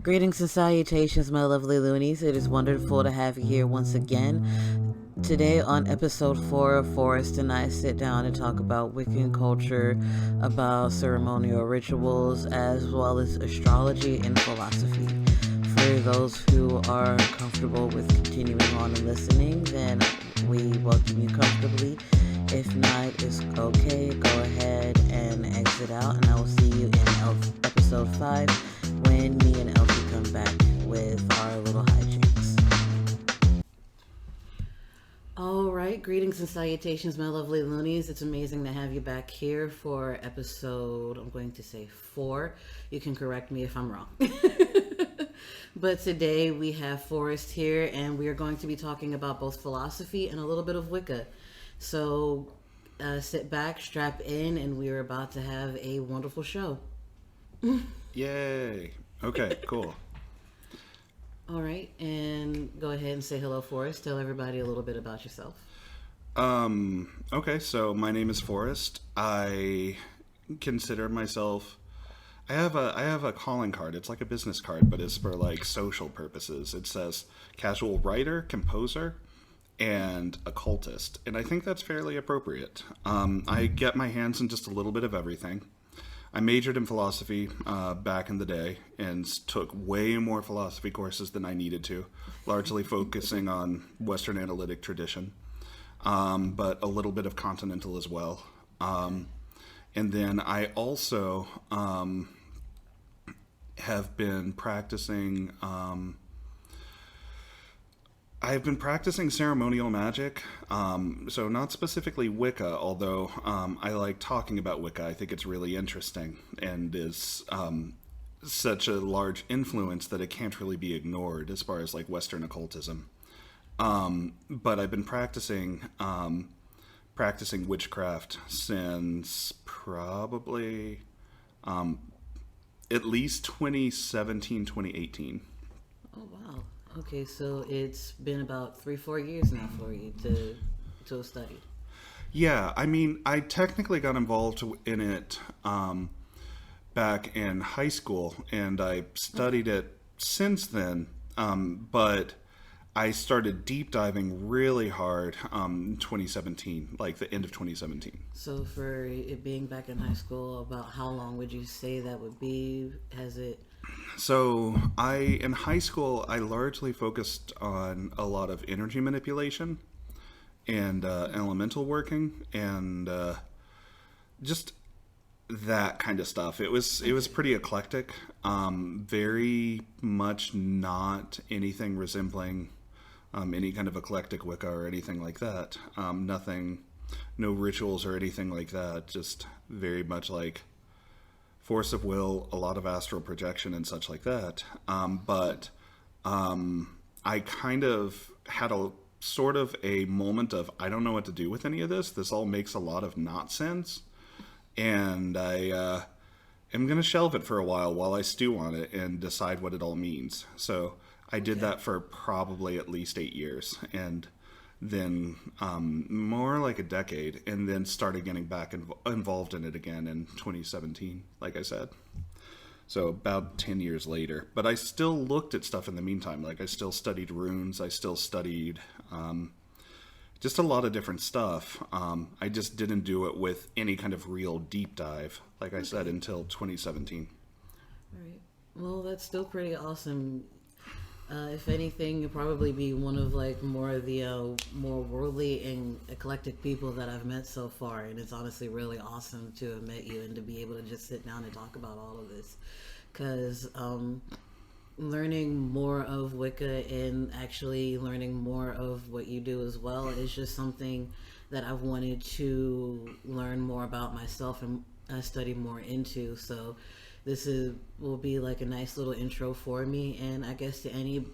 Greetings and salutations, my lovely loonies. It is wonderful to have you here once again. Today, on episode 4 of Forrest and I sit down and talk about Wiccan culture, about ceremonial rituals, as well as astrology and philosophy. For those who are comfortable with continuing on and listening, then we welcome you comfortably. If not, it's okay. Go ahead and exit out, and I will see you in episode 5 when me and Elsie come back with our little hijinks. All right, greetings and salutations, my lovely loonies. It's amazing to have you back here for episode, I'm going to say 4. You can correct me if I'm wrong. But today we have Forrest here, and we are going to be talking about both philosophy and a little bit of Wicca. So sit back, strap in, and we are about to have a wonderful show. Yay. Okay, cool. All right, and go ahead and say hello, Forrest. Tell everybody a little bit about yourself. Okay, so my name is Forrest. I consider myself... I have a calling card. It's like a business card, but it's for like social purposes. It says casual writer, composer, and occultist. And I think that's fairly appropriate. I get my hands in just a little bit of everything. I majored in philosophy back in the day and took way more philosophy courses than I needed to, largely focusing on Western analytic tradition, but a little bit of continental as well. And then I also have been practicing... I've been practicing ceremonial magic, so not specifically Wicca, although I like talking about Wicca. I think it's really interesting and is such a large influence that it can't really be ignored as far as like Western occultism. But I've been practicing witchcraft since probably at least 2017, 2018. Oh, wow. Okay, so it's been about 3-4 years now for you to have studied. Yeah, I mean, I technically got involved in it back in high school, and I studied it since then, but I started deep diving really hard in 2017, like the end of 2017. So for it being back in high school, about how long would you say that would be? Has it... So in high school, I largely focused on a lot of energy manipulation and elemental working and just that kind of stuff. It was pretty eclectic, very much not anything resembling any kind of eclectic Wicca or anything like that. Nothing, no rituals or anything like that. Just very much like force of will, a lot of astral projection and such like that. But I kind of had a sort of a moment of, I don't know what to do with any of this. This all makes a lot of not sense. And I am going to shelve it for a while I stew on it and decide what it all means. So I did that for probably at least 8 years. And then more like a decade, and then started getting back involved in it again in 2017, like I said. So about 10 years later. But I still looked at stuff in the meantime. Like I still studied runes. I still studied just a lot of different stuff. I just didn't do it with any kind of real deep dive, like I said, until 2017. All right. Well, that's still pretty awesome. If anything, you'll probably be one of like more of the more worldly and eclectic people that I've met so far, and it's honestly really awesome to have met you and to be able to just sit down and talk about all of this. Because learning more of Wicca and actually learning more of what you do as well is just something that I've wanted to learn more about myself and study more into. So this will be like a nice little intro for me, and I guess to any,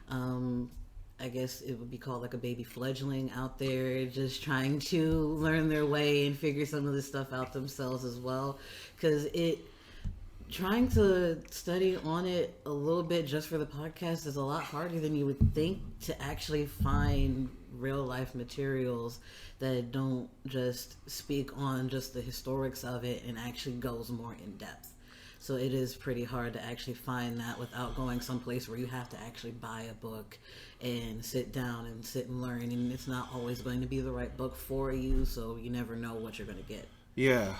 I guess it would be called like a baby fledgling out there just trying to learn their way and figure some of this stuff out themselves as well. Because trying to study on it a little bit just for the podcast is a lot harder than you would think to actually find real life materials that don't just speak on just the historics of it and actually goes more in depth. So it is pretty hard to actually find that without going someplace where you have to actually buy a book and sit down and sit and learn. And it's not always going to be the right book for you, so you never know what you're going to get. Yeah.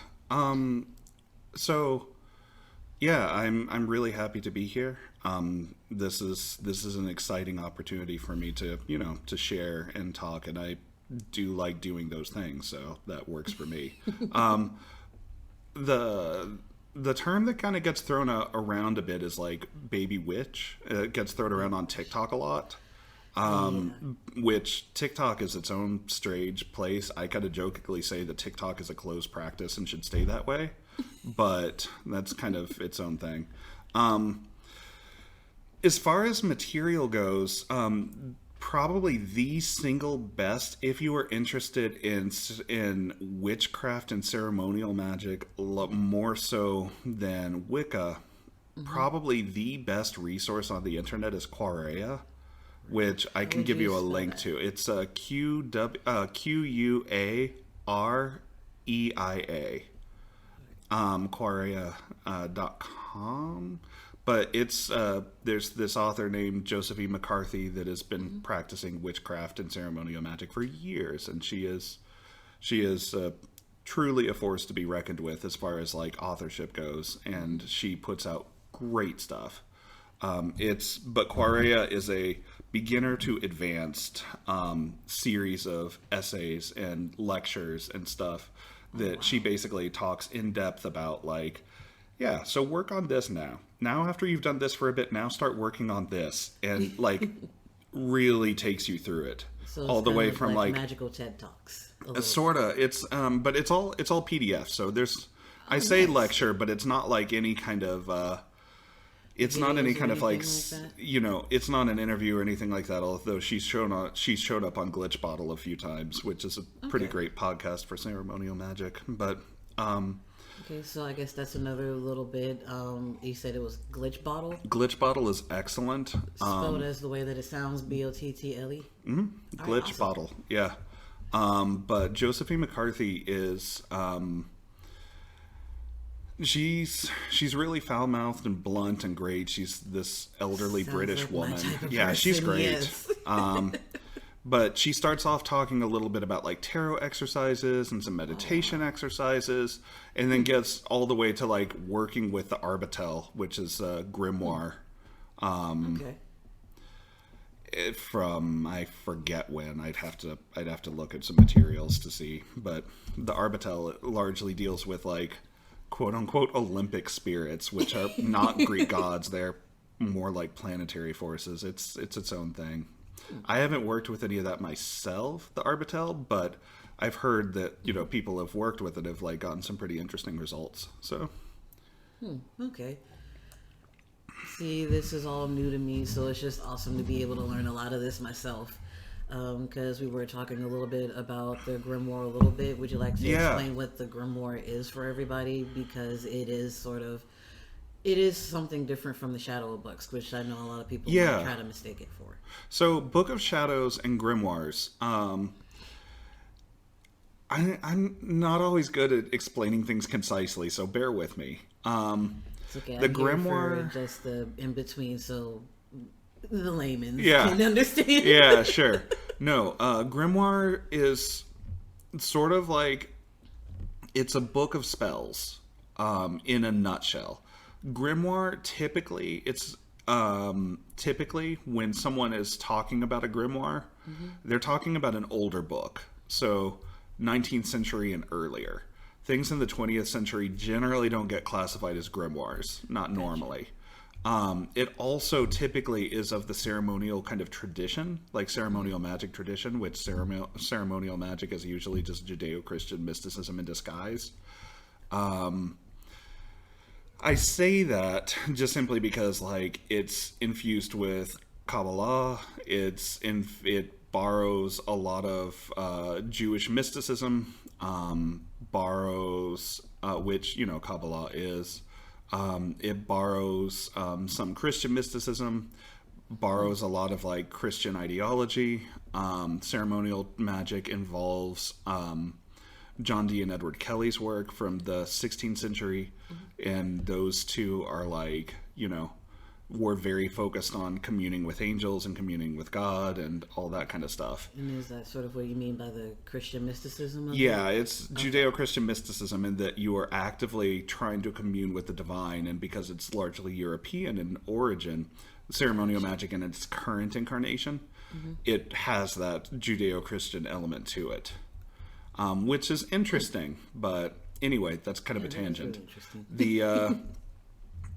So yeah, I'm really happy to be here. This is an exciting opportunity for me to, to share and talk, and I do like doing those things, so that works for me. The term that kind of gets thrown around a bit is like baby witch. It gets thrown around on TikTok a lot. Which TikTok is its own strange place. I kind of jokingly say that TikTok is a closed practice and should stay that way, but that's kind of its own thing. As far as material goes, probably the single best, if you are interested in witchcraft and ceremonial magic more so than Wicca, probably the best resource on the internet is Quarea, which I can give you a link to. It's Quareia, Quarea.com. But it's there's this author named Josephy McCarthy that has been practicing witchcraft and ceremonial magic for years, and she is truly a force to be reckoned with as far as like authorship goes, and she puts out great stuff. But Quarea is a beginner to advanced series of essays and lectures and stuff that she basically talks in depth about, like, yeah, so work on this now. Now, after you've done this for a bit, now start working on this, and like really takes you through it, So all the way from like magical TED Talks. sorta. It's but it's all PDF. So there's I say lecture, but it's not like any kind of it's not any kind of like it's not an interview or anything like that. Although she's showed up on Glitch Bottle a few times, which is a pretty great podcast for ceremonial magic. But okay, so I guess that's another little bit. You said it was Glitch Bottle. Glitch Bottle is excellent. Spelled as the way that it sounds, Bottle. Glitch awesome. Bottle, yeah. But Josephy McCarthy is she's really foul-mouthed and blunt and great. She's this elderly British like woman. Yeah, person, she's great. Yes. But she starts off talking a little bit about like tarot exercises and some meditation exercises, and then gets all the way to like working with the Arbitel, which is a grimoire. Okay. From I forget when. I'd have to look at some materials to see. But the Arbitel largely deals with like quote unquote Olympic spirits, which are not Greek gods. They're more like planetary forces. It's its own thing. I haven't worked with any of that myself, the Arbitel, but I've heard that, people have worked with it, have like gotten some pretty interesting results. So, okay. See, this is all new to me, so it's just awesome to be able to learn a lot of this myself. Because we were talking a little bit about the grimoire a little bit. Would you like to explain what the grimoire is for everybody? Because it is something different from the Shadow of Books, which I know a lot of people might try to mistake it for. So, Book of Shadows and Grimoires. I'm not always good at explaining things concisely, so bear with me. It's okay. The grimoire, just the in between, so the layman can understand. Yeah, sure. No, grimoire is sort of like it's a book of spells. In a nutshell. Grimoire, typically when someone is talking about a grimoire, they're talking about an older book. So 19th century and earlier. Things in the 20th century generally don't get classified as grimoires, not normally. It also typically is of the ceremonial kind of tradition, like ceremonial magic tradition, which ceremonial magic is usually just Judeo-Christian mysticism in disguise. I say that just simply because, like, it's infused with Kabbalah. It borrows a lot of Jewish mysticism. Borrows, which Kabbalah is. It borrows some Christian mysticism. Borrows a lot of like Christian ideology. Ceremonial magic involves John Dee and Edward Kelly's work from the 16th century. And those two are like, were very focused on communing with angels and communing with God and all that kind of stuff. And is that sort of what you mean by the Christian mysticism? It's Judeo-Christian mysticism in that you are actively trying to commune with the divine, and because it's largely European in origin, ceremonial magic in its current incarnation, it has that Judeo-Christian element to it, which is interesting. But anyway, that's kind of a tangent. Really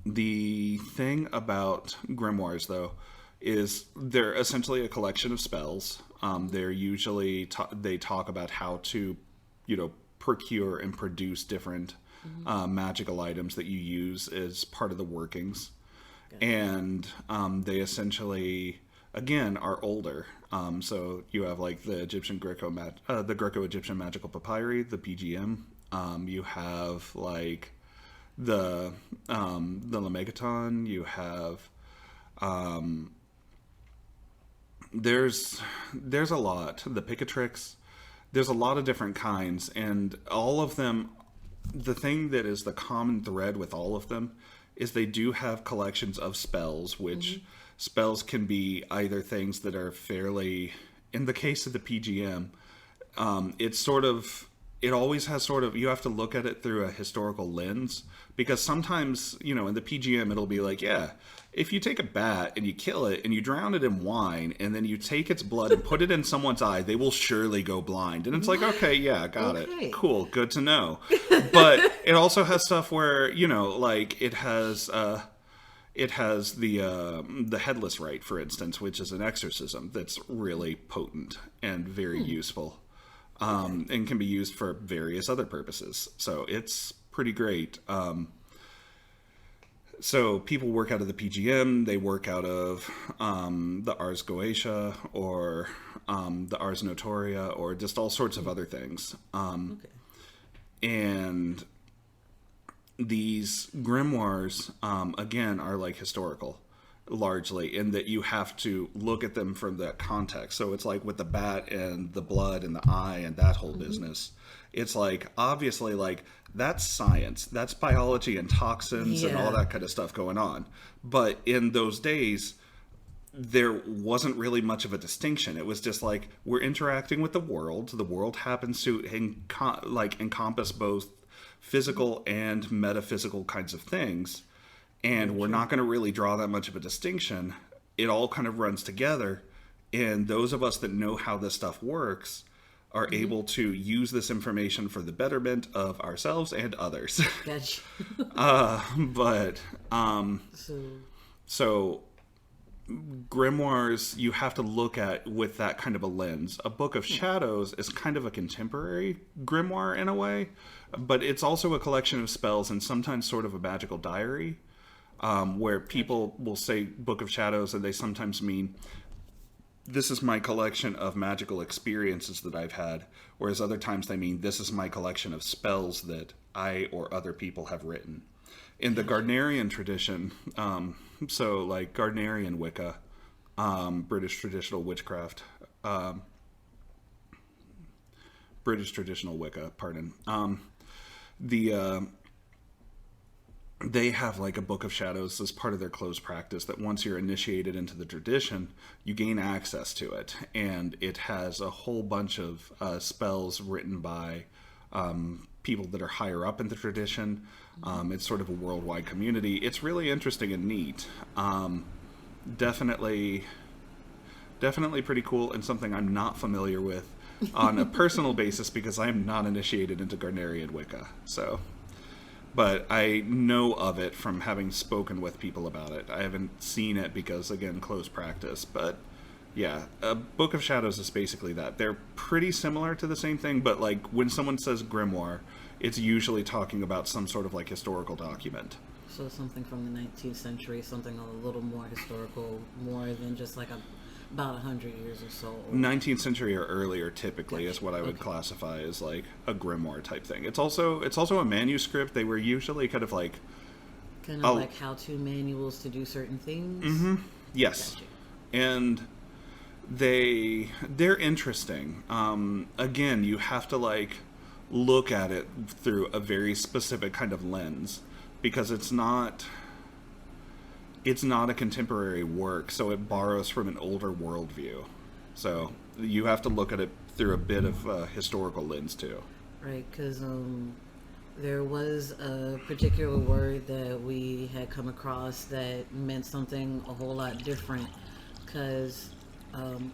The thing about grimoires, though, is they're essentially a collection of spells. They're usually they talk about how to, procure and produce different magical items that you use as part of the workings, and they essentially, again, are older. So you have like the the Greco-Egyptian magical papyri, the PGM. You have like the Lemegeton. You have there's a lot, the Picatrix. There's a lot of different kinds, and all of them, the thing that is the common thread with all of them is they do have collections of spells, which spells can be either things that are fairly, in the case of the PGM, it always has you have to look at it through a historical lens, because sometimes, in the PGM, it'll be like, if you take a bat and you kill it and you drown it in wine and then you take its blood and put it in someone's eye, they will surely go blind. And it's like, okay, yeah, got it. Cool, good to know. But it also has stuff where, like it has the headless rite, for instance, which is an exorcism that's really potent and very useful. And can be used for various other purposes. So it's pretty great. So people work out of the PGM, they work out of the Ars Goetia or the Ars Notoria, or just all sorts of other things. And these grimoires, again, are like historical, largely, in that you have to look at them from that context. So it's like with the bat and the blood and the eye and that whole business. It's like, obviously, like, that's science. That's biology and toxins and all that kind of stuff going on. But in those days, there wasn't really much of a distinction. It was just like, we're interacting with the world. The world happens to encompass both physical and metaphysical kinds of things. And we're not going to really draw that much of a distinction. It all kind of runs together. And those of us that know how this stuff works are able to use this information for the betterment of ourselves and others. Gotcha. So grimoires, you have to look at with that kind of a lens. A Book of Shadows is kind of a contemporary grimoire in a way, but it's also a collection of spells and sometimes sort of a magical diary, where people will say Book of Shadows and they sometimes mean, this is my collection of magical experiences that I've had, whereas other times they mean, this is my collection of spells that I or other people have written. In the Gardnerian tradition, so like Gardnerian Wicca, British traditional witchcraft, British traditional Wicca, pardon, they have like a Book of Shadows as part of their closed practice, that once you're initiated into the tradition, you gain access to it. And it has a whole bunch of spells written by people that are higher up in the tradition. It's sort of a worldwide community. It's really interesting and neat. Definitely pretty cool, and something I'm not familiar with on a personal basis, because I am not initiated into Gardnerian Wicca. So... but I know of it from having spoken with people about it. I haven't seen it because, again, closed practice. But, yeah, a Book of Shadows is basically that. They're pretty similar to the same thing, but, like, when someone says grimoire, it's usually talking about some sort of, like, historical document. So something from the 19th century, something a little more historical, more than just, like, about 100 years or so. 19th century or earlier, typically, is what I would classify as like a grimoire type thing. It's also a manuscript. They were usually kind of like like how-to manuals to do certain things. Yes, gotcha. And they're interesting. Again, you have to like look at it through a very specific kind of lens, because it's not a contemporary work, so it borrows from an older worldview. So you have to look at it through a bit of a historical lens too. Right, because there was a particular word that we had come across that meant something a whole lot different. Because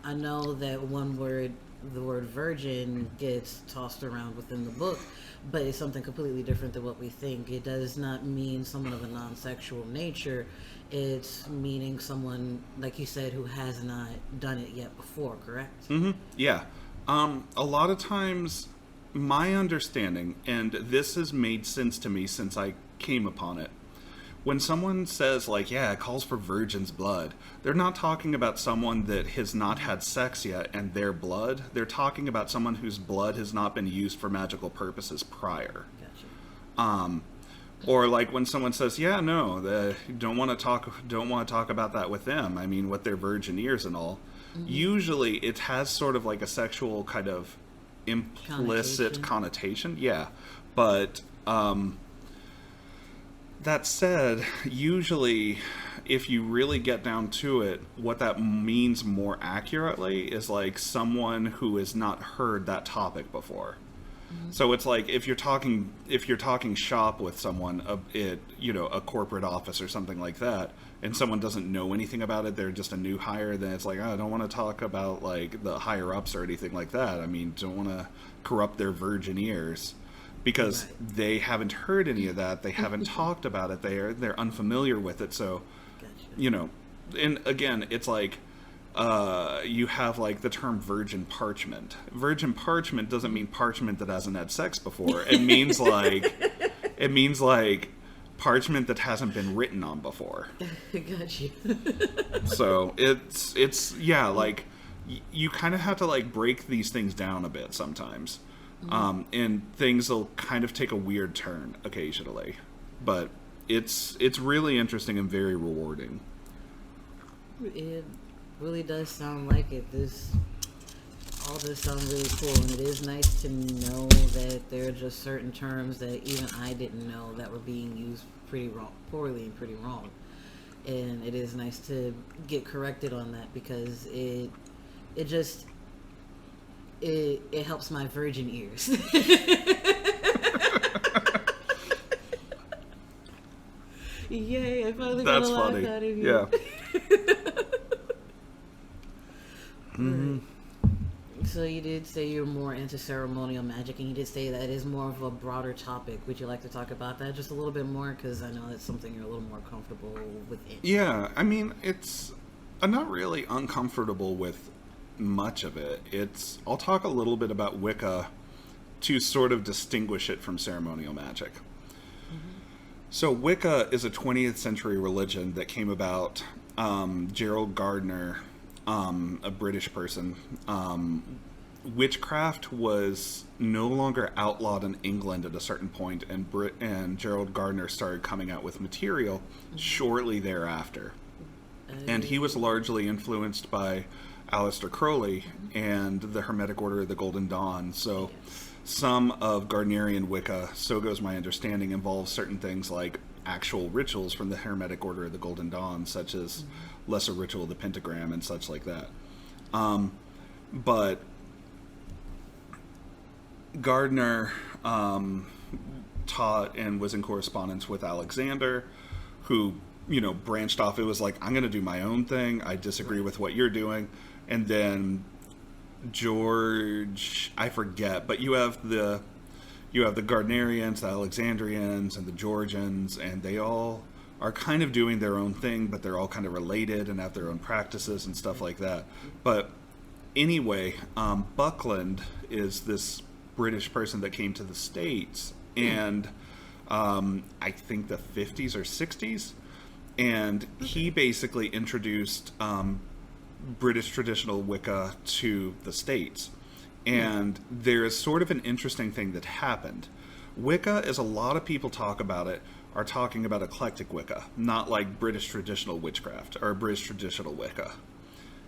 I know that one word, the word virgin, gets tossed around within the book, but it's something completely different than what we think. It does not mean someone of a non-sexual nature. It's meaning someone, like you said, who has not done it yet before, correct? Mm-hmm. Yeah. A lot of times, my understanding, and this has made sense to me since I came upon it, when someone says, like, yeah, it calls for virgin's blood, they're not talking about someone that has not had sex yet and their blood. They're talking about someone whose blood has not been used for magical purposes prior. Gotcha. Or like when someone says, "Yeah, no, don't want to talk about that with them." I mean, with their virgin ears and all. Mm-hmm. Usually, it has sort of like a sexual kind of implicit connotation. Yeah, but that said, usually, if you really get down to it, what that means more accurately is like someone who has not heard that topic before. So it's like if you're talking shop with someone, a corporate office or something like that, and someone doesn't know anything about it, they're just a new hire, then it's like, oh, I don't want to talk about like the higher ups or anything like that. I mean, don't want to corrupt their virgin ears because they haven't heard any of that. They haven't talked about it. They're unfamiliar with it. So, Gotcha. And again, it's like. You have like the term virgin parchment. Virgin parchment doesn't mean parchment that hasn't had sex before. It means like parchment that hasn't been written on before. Got you. So it's like you kind of have to like break these things down a bit sometimes, and things will kind of take a weird turn occasionally, but it's really interesting and very rewarding. It really does sound like it. All this sounds really cool, and it is nice to know that there are just certain terms that even I didn't know that were being used poorly and pretty wrong. And it is nice to get corrected on that because it helps my virgin ears. Yay! I finally got a laugh out of you. Yeah. Mm-hmm. So you did say you're more into ceremonial magic, and you did say that is more of a broader topic. Would you like to talk about that just a little bit more? Because I know that's something you're a little more comfortable with. Yeah, I mean, I'm not really uncomfortable with much of it. I'll talk a little bit about Wicca to sort of distinguish it from ceremonial magic. Mm-hmm. So Wicca is a 20th century religion that came about. Gerald Gardner, a British person, witchcraft was no longer outlawed in England at a certain point, and Gerald Gardner started coming out with material shortly thereafter. And he was largely influenced by Aleister Crowley and the Hermetic Order of the Golden Dawn. So some of Gardnerian Wicca, so goes my understanding, involves certain things like actual rituals from the Hermetic Order of the Golden Dawn, such as Lesser Ritual of the Pentagram and such like that. But Gardner taught and was in correspondence with Alexander, who, branched off. It was like, I'm going to do my own thing. I disagree with what you're doing. And then George, I forget, but you have the Gardnerians, the Alexandrians, and the Georgians, and they all are kind of doing their own thing, but they're all kind of related and have their own practices and stuff like that. But anyway, Buckland is this British person that came to the States, and I think the 50s or 60s, and he basically introduced British traditional Wicca to the States. And there is sort of an interesting thing that happened. Wicca, as a lot of people talk about it, are talking about eclectic Wicca, not like British traditional witchcraft or British traditional Wicca.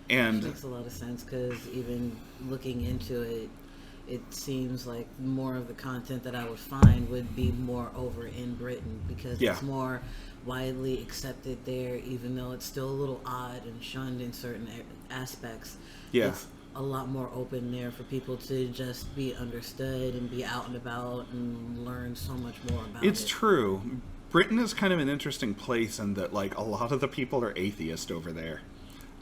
And which makes a lot of sense, because even looking into it, it seems like more of the content that I would find would be more over in Britain, because it's more widely accepted there, even though it's still a little odd and shunned in certain aspects. It's a lot more open there for people to just be understood and be out and about and learn so much more about it. It's true. Britain is kind of an interesting place in that, like, a lot of the people are atheist over there.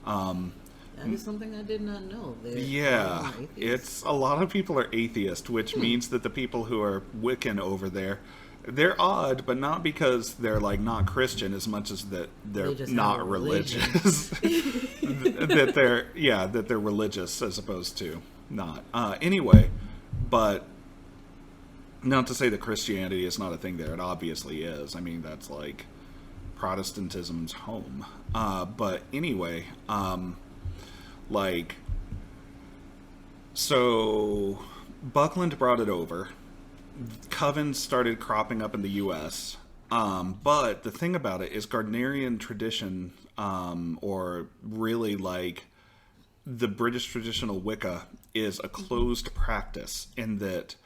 That is something I did not know. It's a lot of people are atheist, which means that the people who are Wiccan over there, they're odd, but not because they're like not Christian as much as that they're not religious. that they're religious as opposed to not. Anyway, but not to say that Christianity is not a thing there. It obviously is. I mean, that's like Protestantism's home. But anyway, so Buckland brought it over. Covens started cropping up in the U.S. But the thing about it is Gardnerian tradition, or really like the British traditional Wicca, is a closed practice in that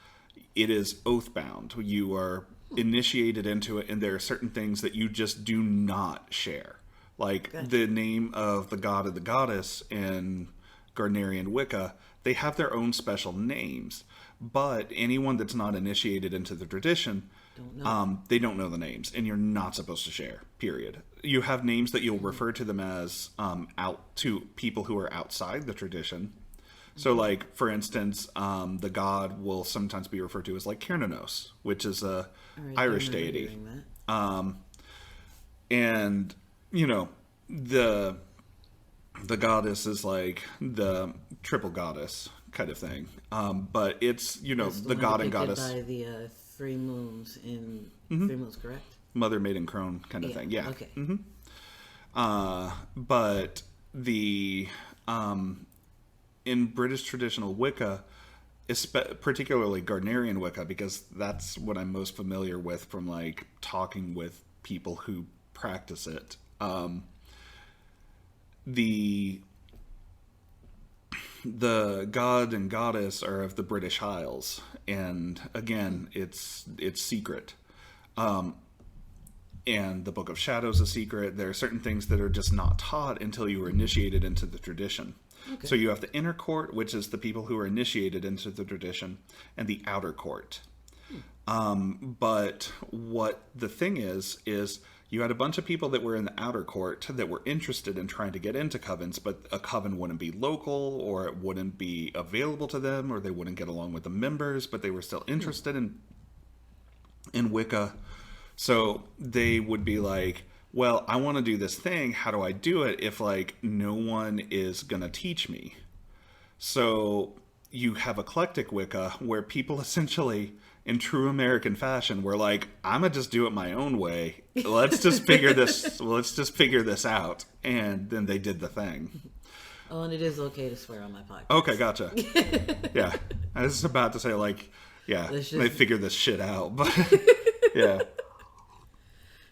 it is oath-bound. You are initiated into it, and there are certain things that you just do not share. Like the name of the god or the goddess in Gardnerian Wicca, they have their own special names. But anyone that's not initiated into the tradition, they don't know the names, and you're not supposed to share, period. You have names that you'll refer to them as out to people who are outside the tradition. So, like, for instance, the god will sometimes be referred to as, like, Cernunnos, which is a Irish deity. And, you know, the goddess is, like, the triple goddess kind of thing. But it's, you know, the god and goddess. By the 3 moons in 3 moons, correct? Mother, maiden, crone kind of thing. Yeah. Okay. But the in British traditional Wicca, particularly Gardnerian Wicca, because that's what I'm most familiar with from like talking with people who practice it. The god and goddess are of the British Isles, and again, it's secret. And the Book of Shadows is secret. There are certain things that are just not taught until you are initiated into the tradition. Okay. So you have the inner court, which is the people who are initiated into the tradition, and the outer court. But what the thing is you had a bunch of people that were in the outer court that were interested in trying to get into covens, but a coven wouldn't be local, or it wouldn't be available to them, or they wouldn't get along with the members, but they were still interested in Wicca. So they would be like, well, I want to do this thing. How do I do it if, like, no one is going to teach me? So you have Eclectic Wicca, where people essentially, in true American fashion, were like, I'm going to just do it my own way. Let's just figure this out. And then they did the thing. Oh, and it is okay to swear on my podcast. Okay, gotcha. Yeah. I was about to say, like, yeah, they figured this shit out. But, yeah.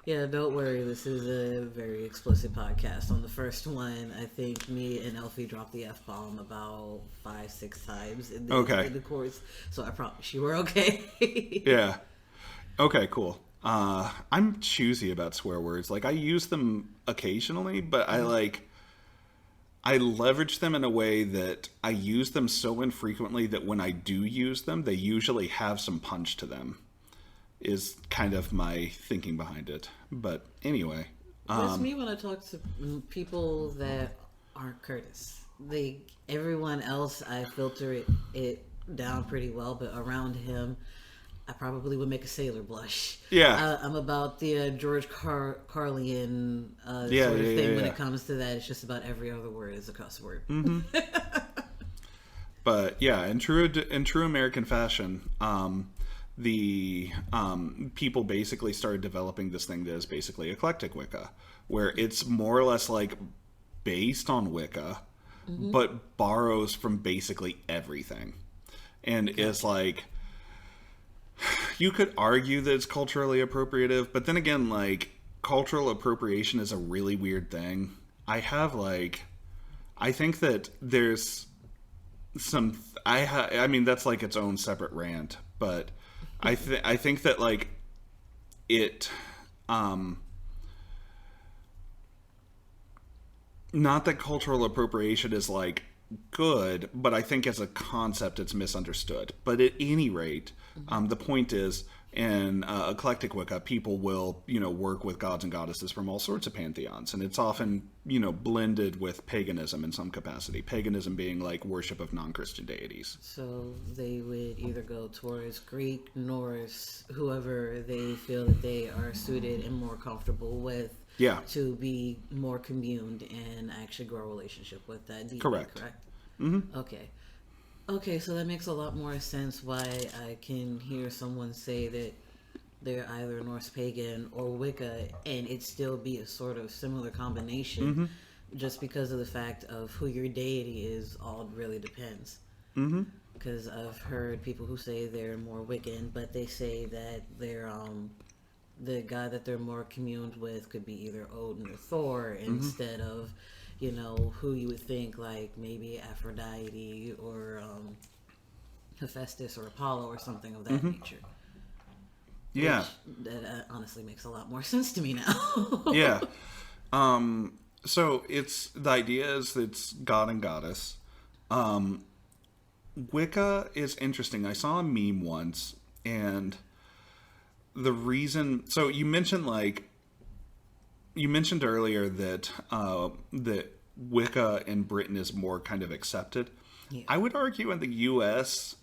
Yeah, don't worry. This is a very explicit podcast. On the first one, I think me and Elfie dropped the F-bomb about 5-6 times in the course. So I promise you we're okay. Yeah. Okay, cool. I'm choosy about swear words. Like, I use them occasionally, but I leverage them in a way that I use them so infrequently that when I do use them, they usually have some punch to them. Is kind of my thinking behind it. But anyway. That's me when I talk to people that aren't Curtis. Everyone else, I filter it down pretty well, but around him, I probably would make a sailor blush. Yeah. I'm about the George Carlian sort of thing when it comes to that. It's just about every other word is a cuss word. Mm-hmm. But yeah, in true American fashion, the people basically started developing this thing that is basically Eclectic Wicca, where it's more or less like based on Wicca, but borrows from basically everything. And is like, you could argue that it's culturally appropriative, but then again, like, cultural appropriation is a really weird thing. I think that there's some, I mean, that's like its own separate rant, but I think that like it, not that cultural appropriation is like good, but I think as a concept it's misunderstood. But at any rate, the point is, in eclectic Wicca, people will, work with gods and goddesses from all sorts of pantheons, and it's often, blended with paganism in some capacity. Paganism being like worship of non-Christian deities. So they would either go towards Greek, Norse, whoever they feel that they are suited and more comfortable with. Yeah. To be more communed and actually grow a relationship with that deity. Correct. Mm-hmm. Okay, so that makes a lot more sense why I can hear someone say that they're either Norse pagan or Wicca, and it still be a sort of similar combination, just because of the fact of who your deity is. All really depends. Because I've heard people who say they're more Wiccan, but they say that they're the guy that they're more communed with could be either Odin or Thor instead of, who you would think, like maybe Aphrodite or Hephaestus or Apollo or something of that nature. Yeah. That honestly makes a lot more sense to me now. Yeah. So the idea is it's god and goddess. Wicca is interesting. I saw a meme once, and the reason, so you mentioned earlier that that Wicca in Britain is more kind of accepted. Yeah. I would argue in the U.S.,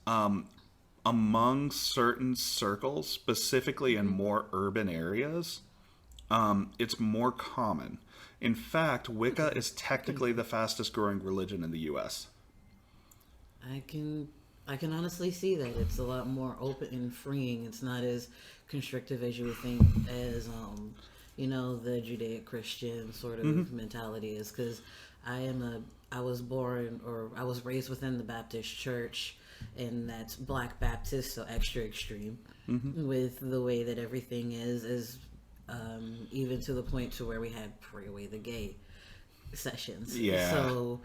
among certain circles, specifically in more urban areas, it's more common. In fact, Wicca is technically the fastest growing religion in the U.S. I can honestly see that. It's a lot more open and freeing. It's not as constrictive as you would think as the Judeo-Christian sort of mentality is, because I was raised within the Baptist church, and that's Black Baptist, so extra extreme with the way that everything is even to the point to where we had Pray Away the Gay sessions. Yeah. So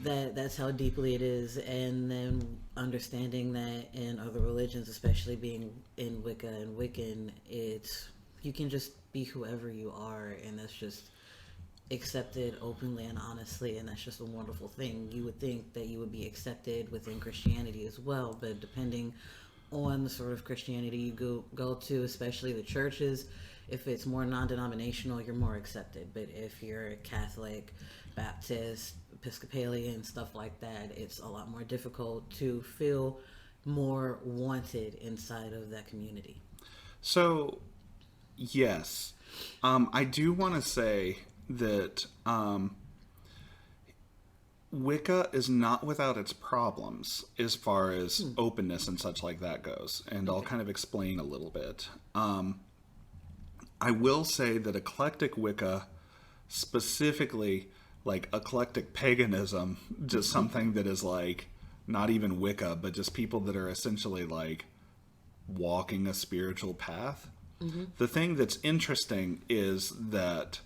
that's how deeply it is, and then understanding that in other religions, especially being in Wicca and Wiccan, you can just be whoever you are, and that's just accepted openly and honestly, and that's just a wonderful thing. You would think that you would be accepted within Christianity as well, but depending on the sort of Christianity you go to, especially the churches, if it's more non-denominational, you're more accepted. But if you're a Catholic, Baptist, Episcopalian, stuff like that, it's a lot more difficult to feel more wanted inside of that community. So, yes. I do want to say that Wicca is not without its problems as far as openness and such like that goes. And I'll kind of explain a little bit. I will say that eclectic Wicca, specifically like eclectic paganism, just something that is like not even Wicca, but just people that are essentially like walking a spiritual path. The thing that's interesting is that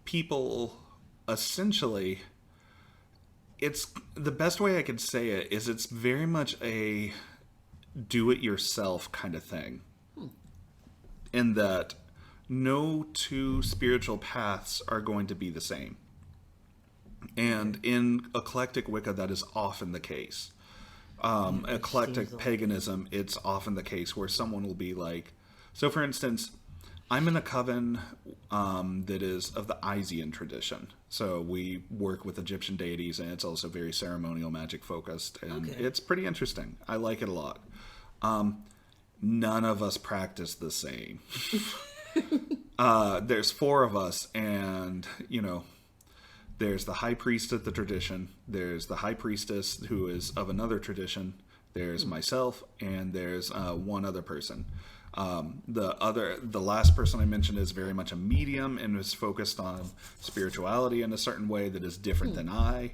people essentially, it's the best way I could say it is it's very much a do-it-yourself kind of thing. In that no two spiritual paths are going to be the same. And in eclectic Wicca, that is often the case. Eclectic paganism, it's often the case where someone will be like, so for instance, I'm in a coven that is of the Isian tradition. So we work with Egyptian deities, and it's also very ceremonial magic focused, and it's pretty interesting. I like it a lot. None of us practice the same. There's 4 of us, and there's the high priest of the tradition, there's the high priestess who is of another tradition, there's myself, and there's one other person. The last person I mentioned is very much a medium and is focused on spirituality in a certain way that is different than I.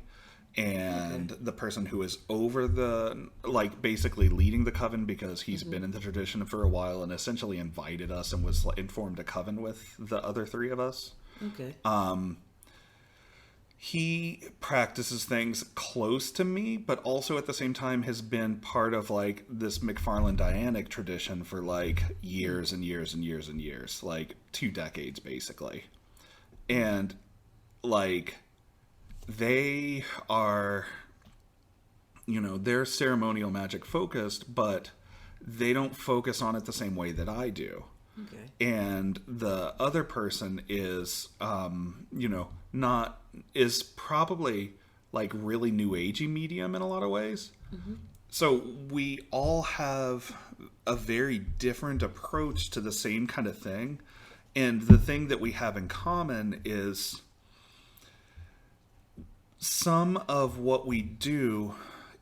And the person who is over basically leading the coven, because he's been in the tradition for a while and essentially invited us and was informed a coven with the other 3 of us. he practices things close to me, but also at the same time has been part of like this McFarlane Dianic tradition for like years and years and years and years, like 2 decades basically. And like they are, they're ceremonial magic focused, but they don't focus on it the same way that I do. Okay. And the other person is, is probably like really new agey medium in a lot of ways. Mm-hmm. So we all have a very different approach to the same kind of thing. And the thing that we have in common is some of what we do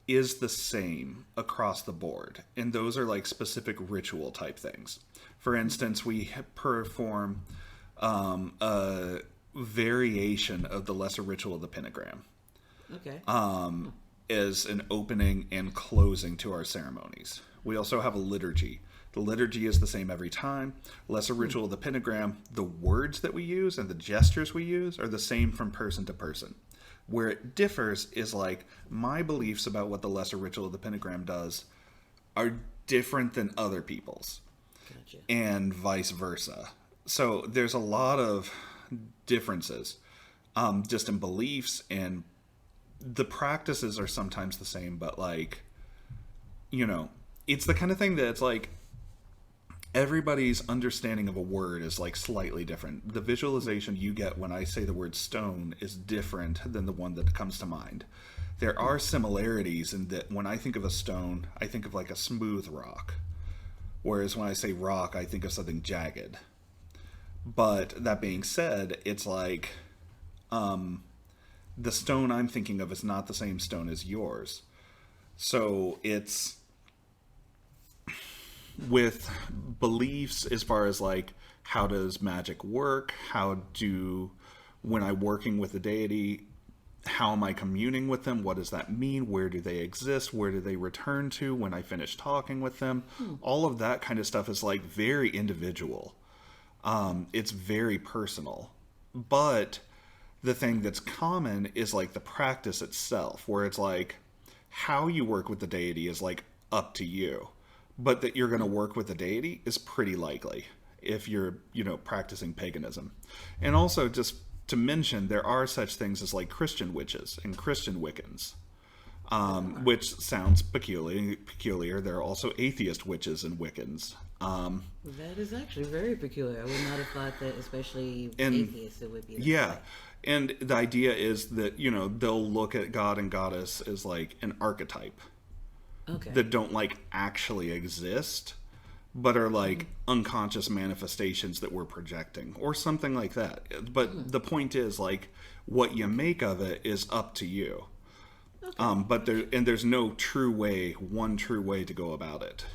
is the same across the board. And those are like specific ritual type things. For instance, we perform a variation of the lesser ritual of the pentagram. Okay. As an opening and closing to our ceremonies. We also have a liturgy. The liturgy is the same every time. Lesser ritual of the pentagram, the words that we use and the gestures we use are the same from person to person. Where it differs is like my beliefs about what the lesser ritual of the pentagram does are different than other people's. Gotcha. And vice versa. So there's a lot of differences just in beliefs, and the practices are sometimes the same, but like, it's the kind of thing that it's like everybody's understanding of a word is like slightly different. The visualization you get when I say the word stone is different than the one that comes to mind. There are similarities in that when I think of a stone, I think of like a smooth rock. Whereas when I say rock, I think of something jagged. But that being said, it's like the stone I'm thinking of is not the same stone as yours. So it's with beliefs as far as like how does magic work? When I'm working with a deity, how am I communing with them? What does that mean? Where do they exist? Where do they return to when I finish talking with them? All of that kind of stuff is like very individual. It's very personal. But the thing that's common is like the practice itself, where it's like how you work with the deity is like up to you. But that you're going to work with the deity is pretty likely if you're, practicing paganism. And also just to mention, there are such things as like Christian witches and Christian Wiccans, which sounds peculiar. There are also atheist witches and Wiccans. That is actually very peculiar. I would not have thought that, especially atheists, it would be that yeah. way. And the idea is that, they'll look at God and Goddess as like an archetype. Okay. That don't like actually exist, but are like unconscious manifestations that we're projecting or something like that. But the point is like what you make of it is up to you. Okay. But there's no one true way to go about it.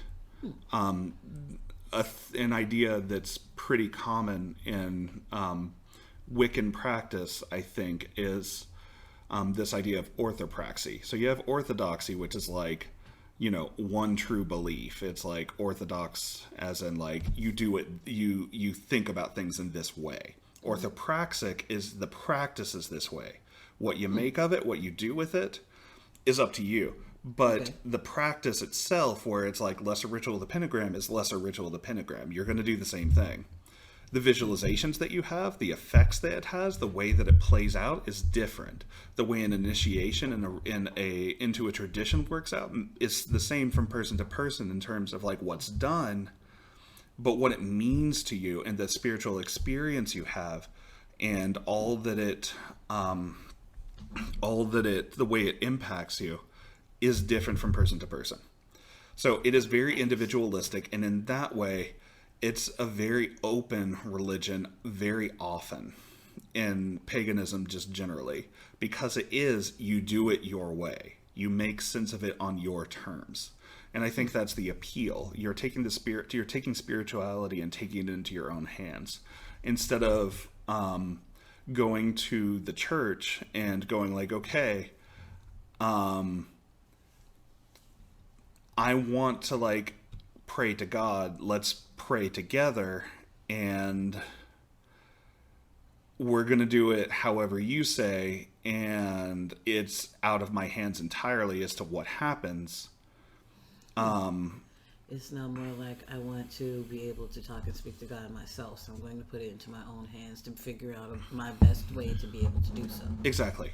An idea that's pretty common in Wiccan practice, I think, is this idea of orthopraxy. So you have orthodoxy, which is like, one true belief. It's like orthodox as in like you do it, you think about things in this way. Orthopraxic is the practices this way. What you make of it, what you do with it is up to you. But the practice itself, where it's like lesser ritual of the pentagram is lesser ritual of the pentagram. You're going to do the same thing. The visualizations that you have, the effects that it has, the way that it plays out is different. The way an initiation into a tradition works out is the same from person to person in terms of like what's done, but what it means to you and the spiritual experience you have, and the way it impacts you is different from person to person. So it is very individualistic, and in that way, it's a very open religion very often in paganism just generally, because you do it your way. You make sense of it on your terms. And I think that's the appeal. You're taking spirituality and taking it into your own hands. Instead of going to the church and going like, okay, I want to like pray to God, let's pray together, and we're going to do it however you say, and it's out of my hands entirely as to what happens. It's now more like I want to be able to talk and speak to God myself, so I'm going to put it into my own hands to figure out my best way to be able to do so. Exactly.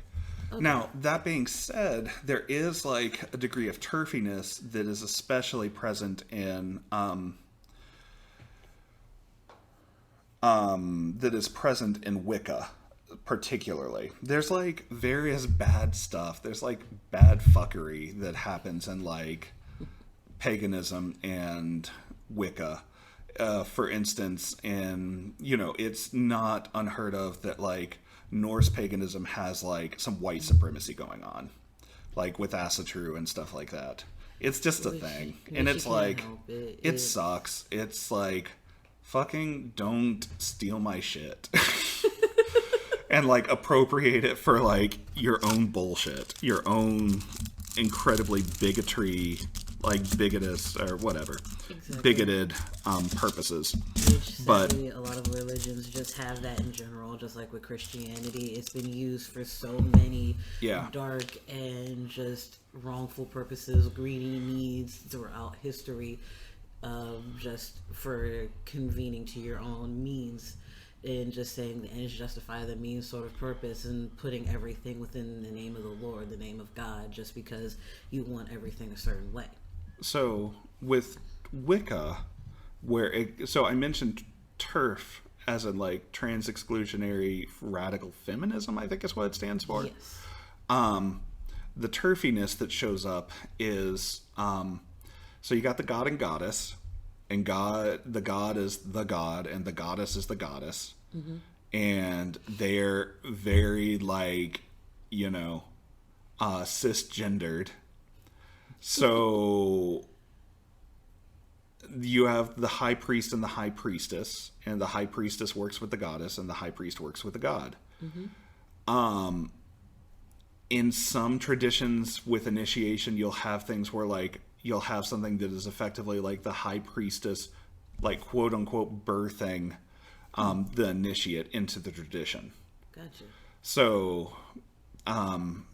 Okay. Now, that being said, there is like a degree of turfiness that is especially present in Wicca, particularly. There's like various bad stuff. There's like bad fuckery that happens in like paganism and Wicca. For instance, and it's not unheard of that like Norse paganism has like some white supremacy going on, like with Asatru and stuff like that. It's just a thing, and it's like it sucks. It's like fucking don't steal my shit and like appropriate it for like your own bullshit, your own incredibly bigotous or whatever, bigoted purposes. Which sadly, a lot of religions just have that in general, just like with Christianity. It's been used for so many dark and just wrongful purposes, greedy needs throughout history, just for convening to your own means. And just saying the ends justify the means sort of purpose, and putting everything within the name of the Lord, the name of God, just because you want everything a certain way. So with Wicca, so I mentioned TERF as in like trans exclusionary radical feminism, I think is what it stands for. Yes. The turfiness that shows up is so you got the god and goddess. And the god is the god, and the goddess is the goddess. Mm-hmm. And they're very, like, cisgendered. So you have the high priest and the high priestess, and the high priestess works with the goddess, and the high priest works with the god. Mm-hmm. In some traditions with initiation, you'll have things where, like, you'll have something that is effectively like the high priestess, like quote unquote birthing the initiate into the tradition. Gotcha. So, and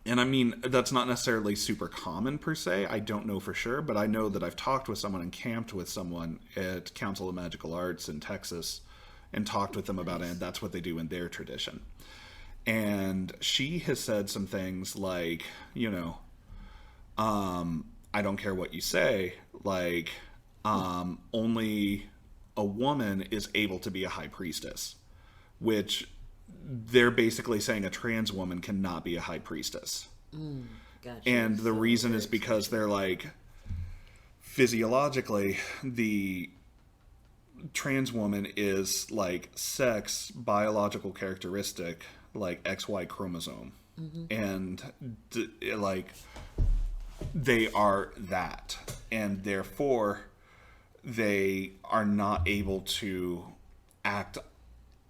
I mean, that's not necessarily super common per se. I don't know for sure, but I know that I've talked with someone and camped with someone at Council of Magical Arts in Texas and talked with them about it, and that's what they do in their tradition. And she has said some things like, I don't care what you say, like, only a woman is able to be a high priestess, which they're basically saying a trans woman cannot be a high priestess. Gotcha. And the reason is because they're like, physiologically, the trans woman is like sex, biological characteristic, like XY chromosome. Mm-hmm. And like, they are that, and therefore they are not able to act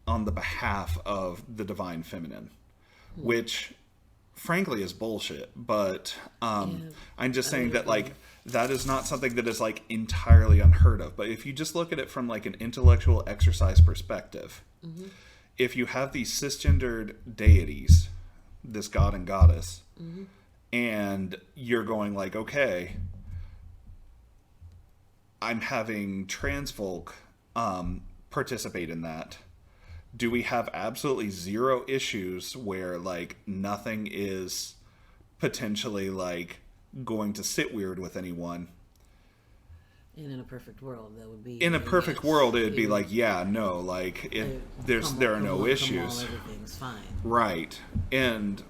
on the behalf of the divine feminine, which frankly is bullshit. But I'm just saying that like that is not something that is like entirely unheard of. But if you just look at it from like an intellectual exercise perspective, mm-hmm. if you have these cisgendered deities, this god and goddess, mm-hmm. and you're going like, okay, I'm having trans folk participate in that. Do we have absolutely zero issues where like nothing is potentially like going to sit weird with anyone? And in a perfect world, that would be... In a perfect world, it would be like, yeah, no, like, there are no issues. Everything's fine. Right. And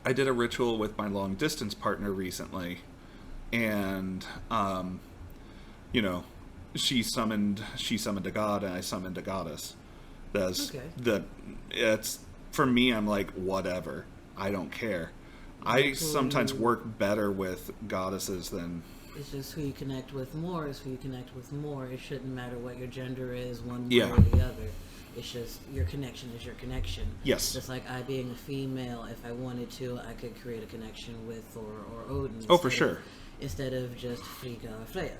I did a ritual with my long-distance partner recently, and, you know, she summoned a god, and I summoned a goddess. It's, for me, I'm like, whatever. I don't care. I sometimes work better with goddesses than... It's just who you connect with more is who you connect with more. It shouldn't matter what your gender is, one way or the other. It's just your connection is your connection. Yes. Just like I being a female, if I wanted to, I could create a connection with Thor or Odin. Oh, for sure. Instead of just Frigga or Freya.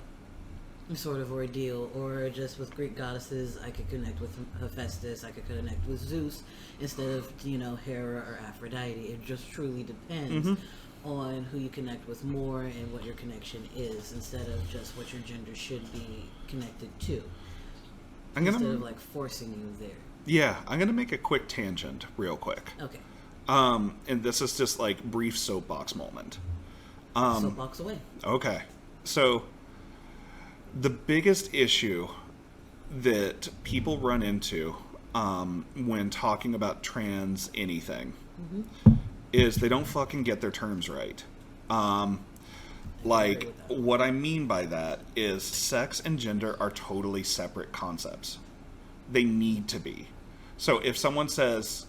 sort of ordeal, or just with Greek goddesses, I could connect with Hephaestus, I could connect with Zeus instead of, Hera or Aphrodite. It just truly depends on who you connect with more and what your connection is, instead of just what your gender should be connected to. Instead of like forcing you there. Yeah, I'm gonna make a quick tangent real quick. Okay. And this is just like brief soapbox moment. Soapbox away. Okay. So the biggest issue that people run into when talking about trans anything is they don't fucking get their terms right. Like, what I mean by that is sex and gender are totally separate concepts. They need to be. So if someone says,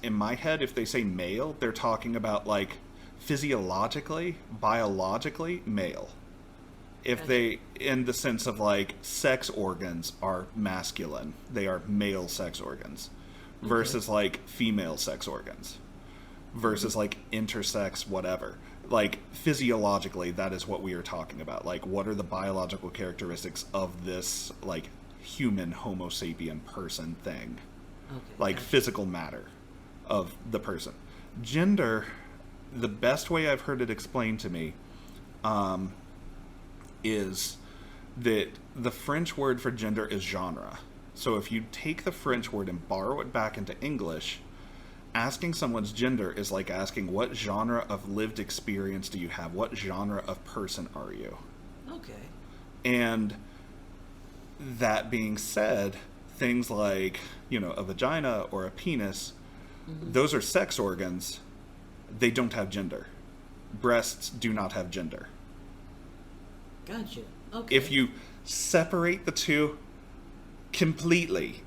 in my head, if they say male, they're talking about, like, physiologically, biologically, male. If they, in the sense of, like, sex organs are masculine, they are male sex organs, versus, like, female sex organs, versus, like, intersex, whatever. Like, physiologically, that is what we are talking about. Like, what are the biological characteristics of this, like, human Homo sapien person thing? Like, physical matter of the person. Gender, the best way I've heard it explained to me, is that the French word for gender is genre. So if you take the French word and borrow it back into English, asking someone's gender is like asking, what genre of lived experience do you have? What genre of person are you? Okay. And that being said, things like, a vagina or a penis, those are sex organs. They don't have gender. Breasts do not have gender. Gotcha. Okay. If you separate the two completely,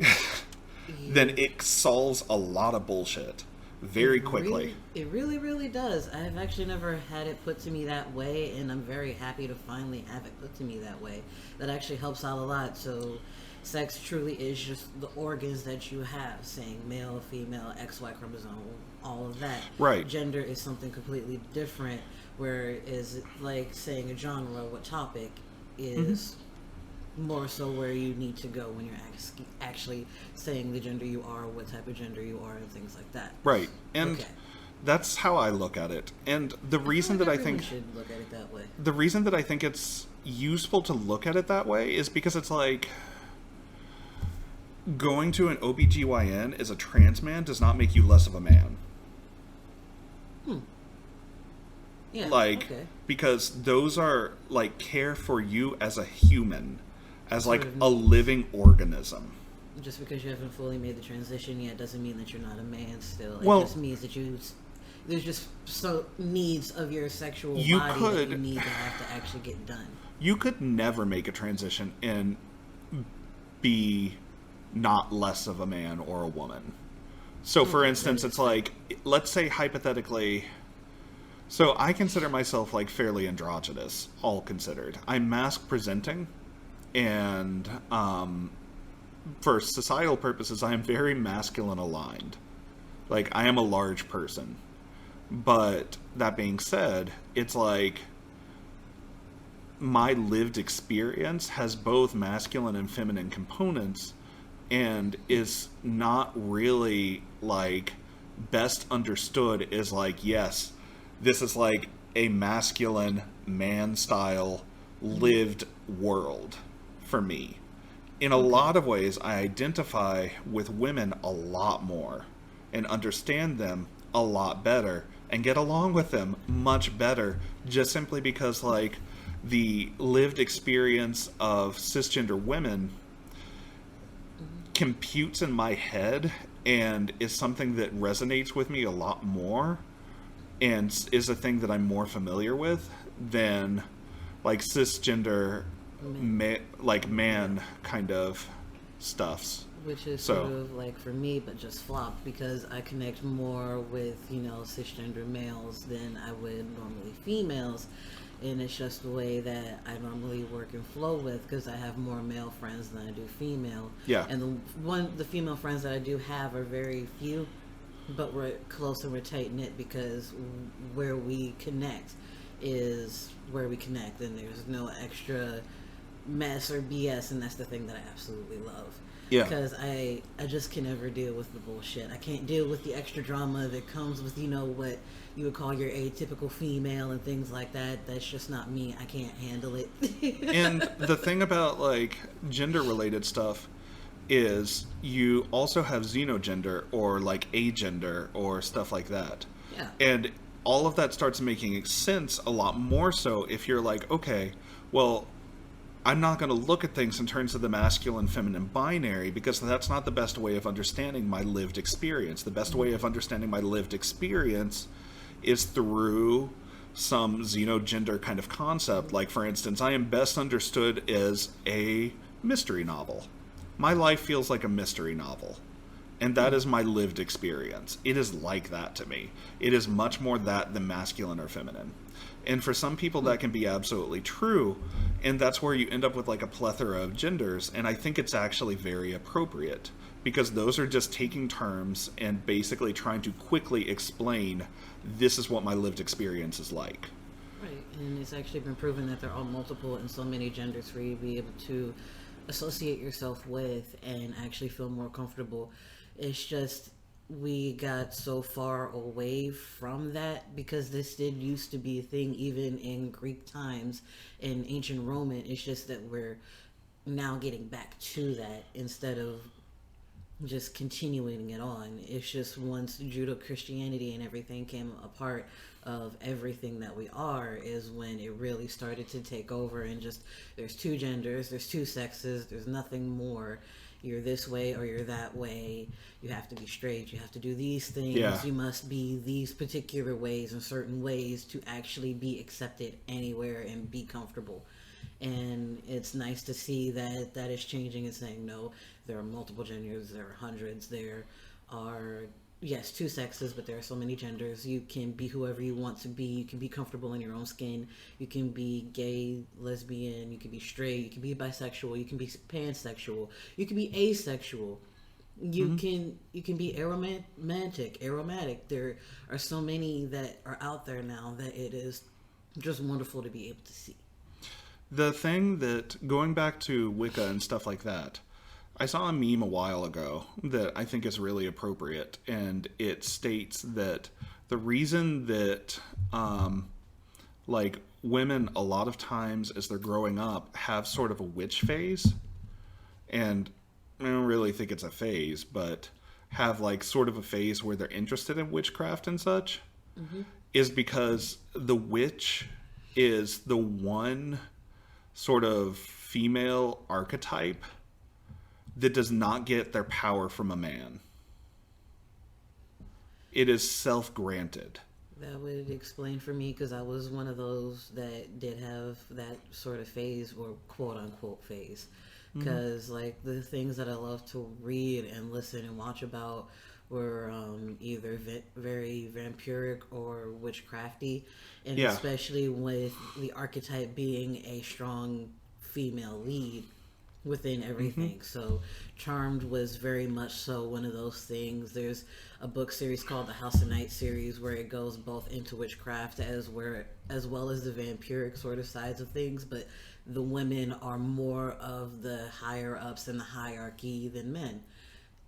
then it solves a lot of bullshit very quickly. It really, really does. I've actually never had it put to me that way, and I'm very happy to finally have it put to me that way. That actually helps out a lot. So sex truly is just the organs that you have, saying male, female, XY chromosome, all of that. Right. Gender is something completely different, whereas like saying a genre, what topic is more so where you need to go when you're actually saying the gender you are, what type of gender you are, and things like that. Right. And that's how I look at it. And the reason that I think should look at it that way. The reason that I think it's useful to look at it that way is because it's like going to an OBGYN as a trans man does not make you less of a man. Yeah, because those are like care for you as a human, as like a living organism. Just because you haven't fully made the transition yet doesn't mean that you're not a man still. It just means that there's just so needs of your sexual body that you need to have to actually get done. You could never make a transition and be not less of a man or a woman. So for instance, it's like, let's say hypothetically, so I consider myself like fairly androgynous, all considered. I'm mask presenting, and for societal purposes, I am very masculine aligned. Like, I am a large person. But that being said, it's like my lived experience has both masculine and feminine components, and is not really like best understood as like, yes, this is like a masculine man style lived world for me. In a lot of ways, I identify with women a lot more and understand them a lot better and get along with them much better, just simply because like the lived experience of cisgender women computes in my head and is something that resonates with me a lot more and is a thing that I'm more familiar with than like cisgender man kind of stuffs. Which is sort of like for me, but just flopped, because I connect more with, cisgender males than I would normally females. And it's just the way that I normally work and flow with, because I have more male friends than I do female. Yeah. And the female friends that I do have are very few, but we're close and we're tight-knit, because where we connect is where we connect, and there's no extra mess or BS, and that's the thing that I absolutely love. Yeah. Because I just can never deal with the bullshit. I can't deal with the extra drama that comes with, you know, what you would call your atypical female and things like that. That's just not me. I can't handle it. And the thing about like gender related stuff is you also have xenogender or like agender or stuff like that. Yeah. And all of that starts making sense a lot more so if you're like, okay, well, I'm not going to look at things in terms of the masculine feminine binary because that's not the best way of understanding my lived experience. The best way of understanding my lived experience is through some xenogender kind of concept. Like, for instance, I am best understood as a mystery novel. My life feels like a mystery novel. And that is my lived experience. It is like that to me. It is much more that than masculine or feminine. And for some people that can be absolutely true, and that's where you end up with like a plethora of genders, and I think it's actually very appropriate, because those are just taking terms and basically trying to quickly explain, this is what my lived experience is like. Right, and it's actually been proven that there are multiple and so many genders for you to be able to associate yourself with and actually feel more comfortable. It's just we got so far away from that because this did used to be a thing even in Greek times and ancient Roman. It's just that we're now getting back to that instead of just continuing it on. It's just once Judeo-Christianity and everything came a part of everything that we are is when it really started to take over, and just there's two genders, there's two sexes, there's nothing more. You're this way or you're that way. You have to be straight. You have to do these things. Yeah. You must be these particular ways and certain ways to actually be accepted anywhere and be comfortable. And it's nice to see that that is changing and saying, no, there are multiple genders, there are hundreds, there are, yes, two sexes, but there are so many genders. You can be whoever you want to be. You can be comfortable in your own skin. You can be gay, lesbian, you can be straight, you can be bisexual, you can be pansexual, you can be asexual. You can be aromatic. There are so many that are out there now that it is just wonderful to be able to see. The thing that, going back to Wicca and stuff like that, I saw a meme a while ago that I think is really appropriate, and it states that the reason that, like, women a lot of times as they're growing up have sort of a witch phase, and I don't really think it's a phase, but have, like, sort of a phase where they're interested in witchcraft and such, is because the witch is the one sort of female archetype that does not get their power from a man. It is self-granted. That would explain for me, because I was one of those that did have that sort of phase, or quote-unquote phase. Because, like, the things that I love to read and listen and watch about were either very vampiric or witchcrafty. And especially with the archetype being a strong female lead within everything. So Charmed was very much so one of those things. There's a book series called the House of Night series where it goes both into witchcraft as well as the vampiric sort of sides of things, but the women are more of the higher ups in the hierarchy than men.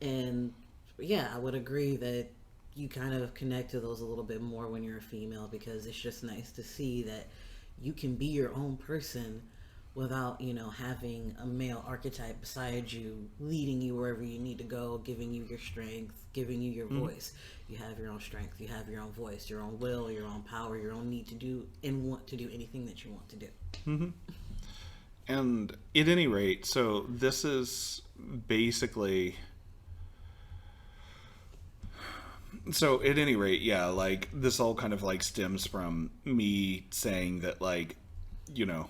And yeah, I would agree that you kind of connect to those a little bit more when you're a female, because it's just nice to see that you can be your own person without, you know, having a male archetype beside you, leading you wherever you need to go, giving you your strength, giving you your voice. You have your own strength, you have your own voice, your own will, your own power, your own need to do and want to do anything that you want to do. And at any rate, so this is basically... So at any rate, yeah, like, this all kind of, like, stems from me saying that, like, you know,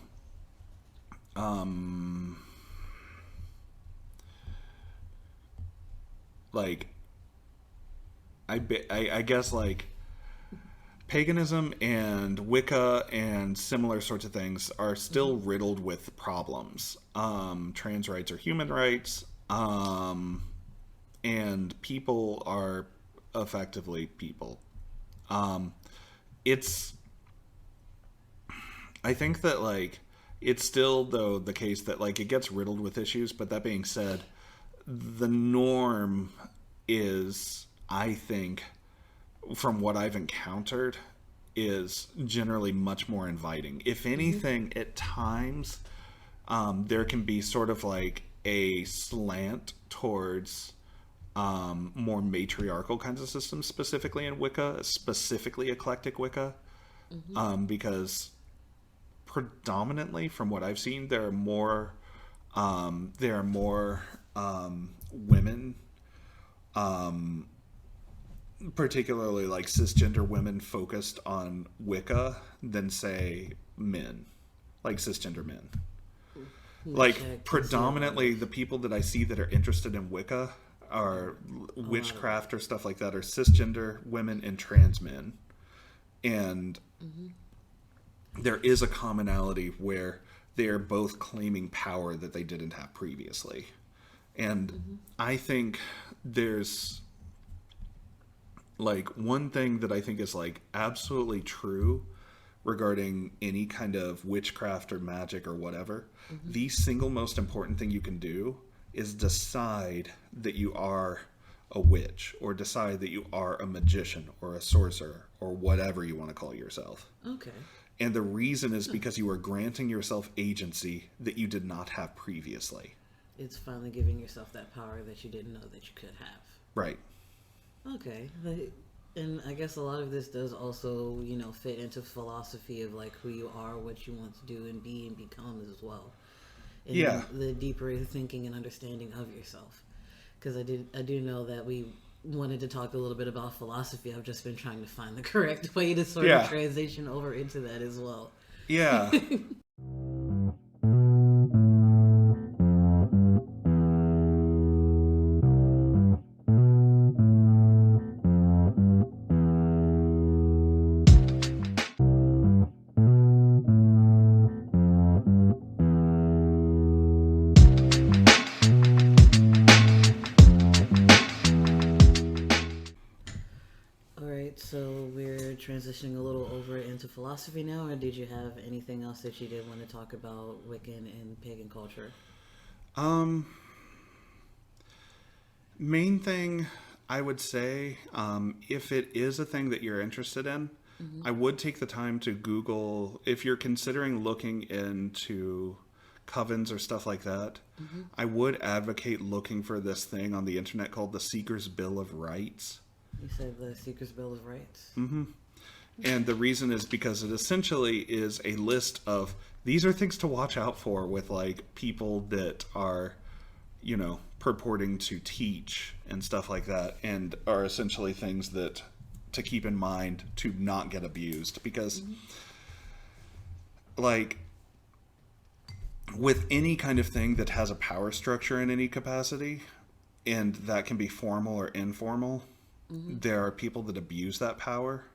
like, I guess, like, paganism and Wicca and similar sorts of things are still riddled with problems. Trans rights are human rights, and people are effectively people. I think that, like, it's still, though, the case that, like, it gets riddled with issues. But that being said, the norm is, I think, from what I've encountered, is generally much more inviting. If anything, at times, there can be sort of like a slant towards more matriarchal kinds of systems, specifically in Wicca, specifically Eclectic Wicca, because predominantly, from what I've seen, there are more women, particularly like cisgender women, focused on Wicca than, say, men, like cisgender men. Like, predominantly, the people that I see that are interested in Wicca are witchcraft or stuff like that are cisgender women and trans men. And there is a commonality where they are both claiming power that they didn't have previously. And I think there's, like, one thing that I think is, like, absolutely true regarding any kind of witchcraft or magic or whatever. The single most important thing you can do is decide that you are a witch, or decide that you are a magician or a sorcerer or whatever you want to call yourself. Okay. And the reason is because you are granting yourself agency that you did not have previously. It's finally giving yourself that power that you didn't know that you could have. Right. Okay. And I guess a lot of this does also, you know, fit into philosophy of, like, who you are, what you want to do and be and become as well. And Yeah. the deeper thinking and understanding of yourself. Because I do know that we wanted to talk a little bit about philosophy. I've just been trying to find the correct way to sort of transition over into that as well. Yeah. So we're transitioning a little over into philosophy now, or did you have anything else that you did want to talk about Wiccan and pagan culture? Main thing I would say, if it is a thing that you're interested in, I would take the time to Google, if you're considering looking into covens or stuff like that, I would advocate looking for this thing on the internet called the Seeker's Bill of Rights. You said the Seeker's Bill of Rights? And the reason is because it essentially is a list of, these are things to watch out for with, like, people that are, you know, purporting to teach and stuff like that, and are essentially things that to keep in mind to not get abused. Because, like, with any kind of thing that has a power structure in any capacity, and that can be formal or informal, there are people that abuse that power.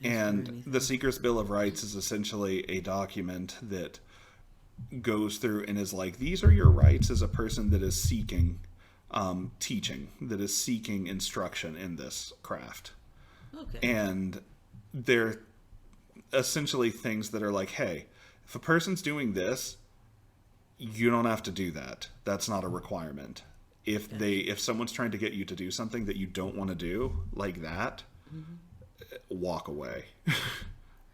And the Seeker's Bill of Rights is essentially a document that goes through and is like, these are your rights as a person that is seeking teaching, that is seeking instruction in this craft. Okay. And they're essentially things that are like, hey, if a person's doing this, you don't have to do that. That's not a requirement. If someone's trying to get you to do something that you don't want to do, like that, walk away.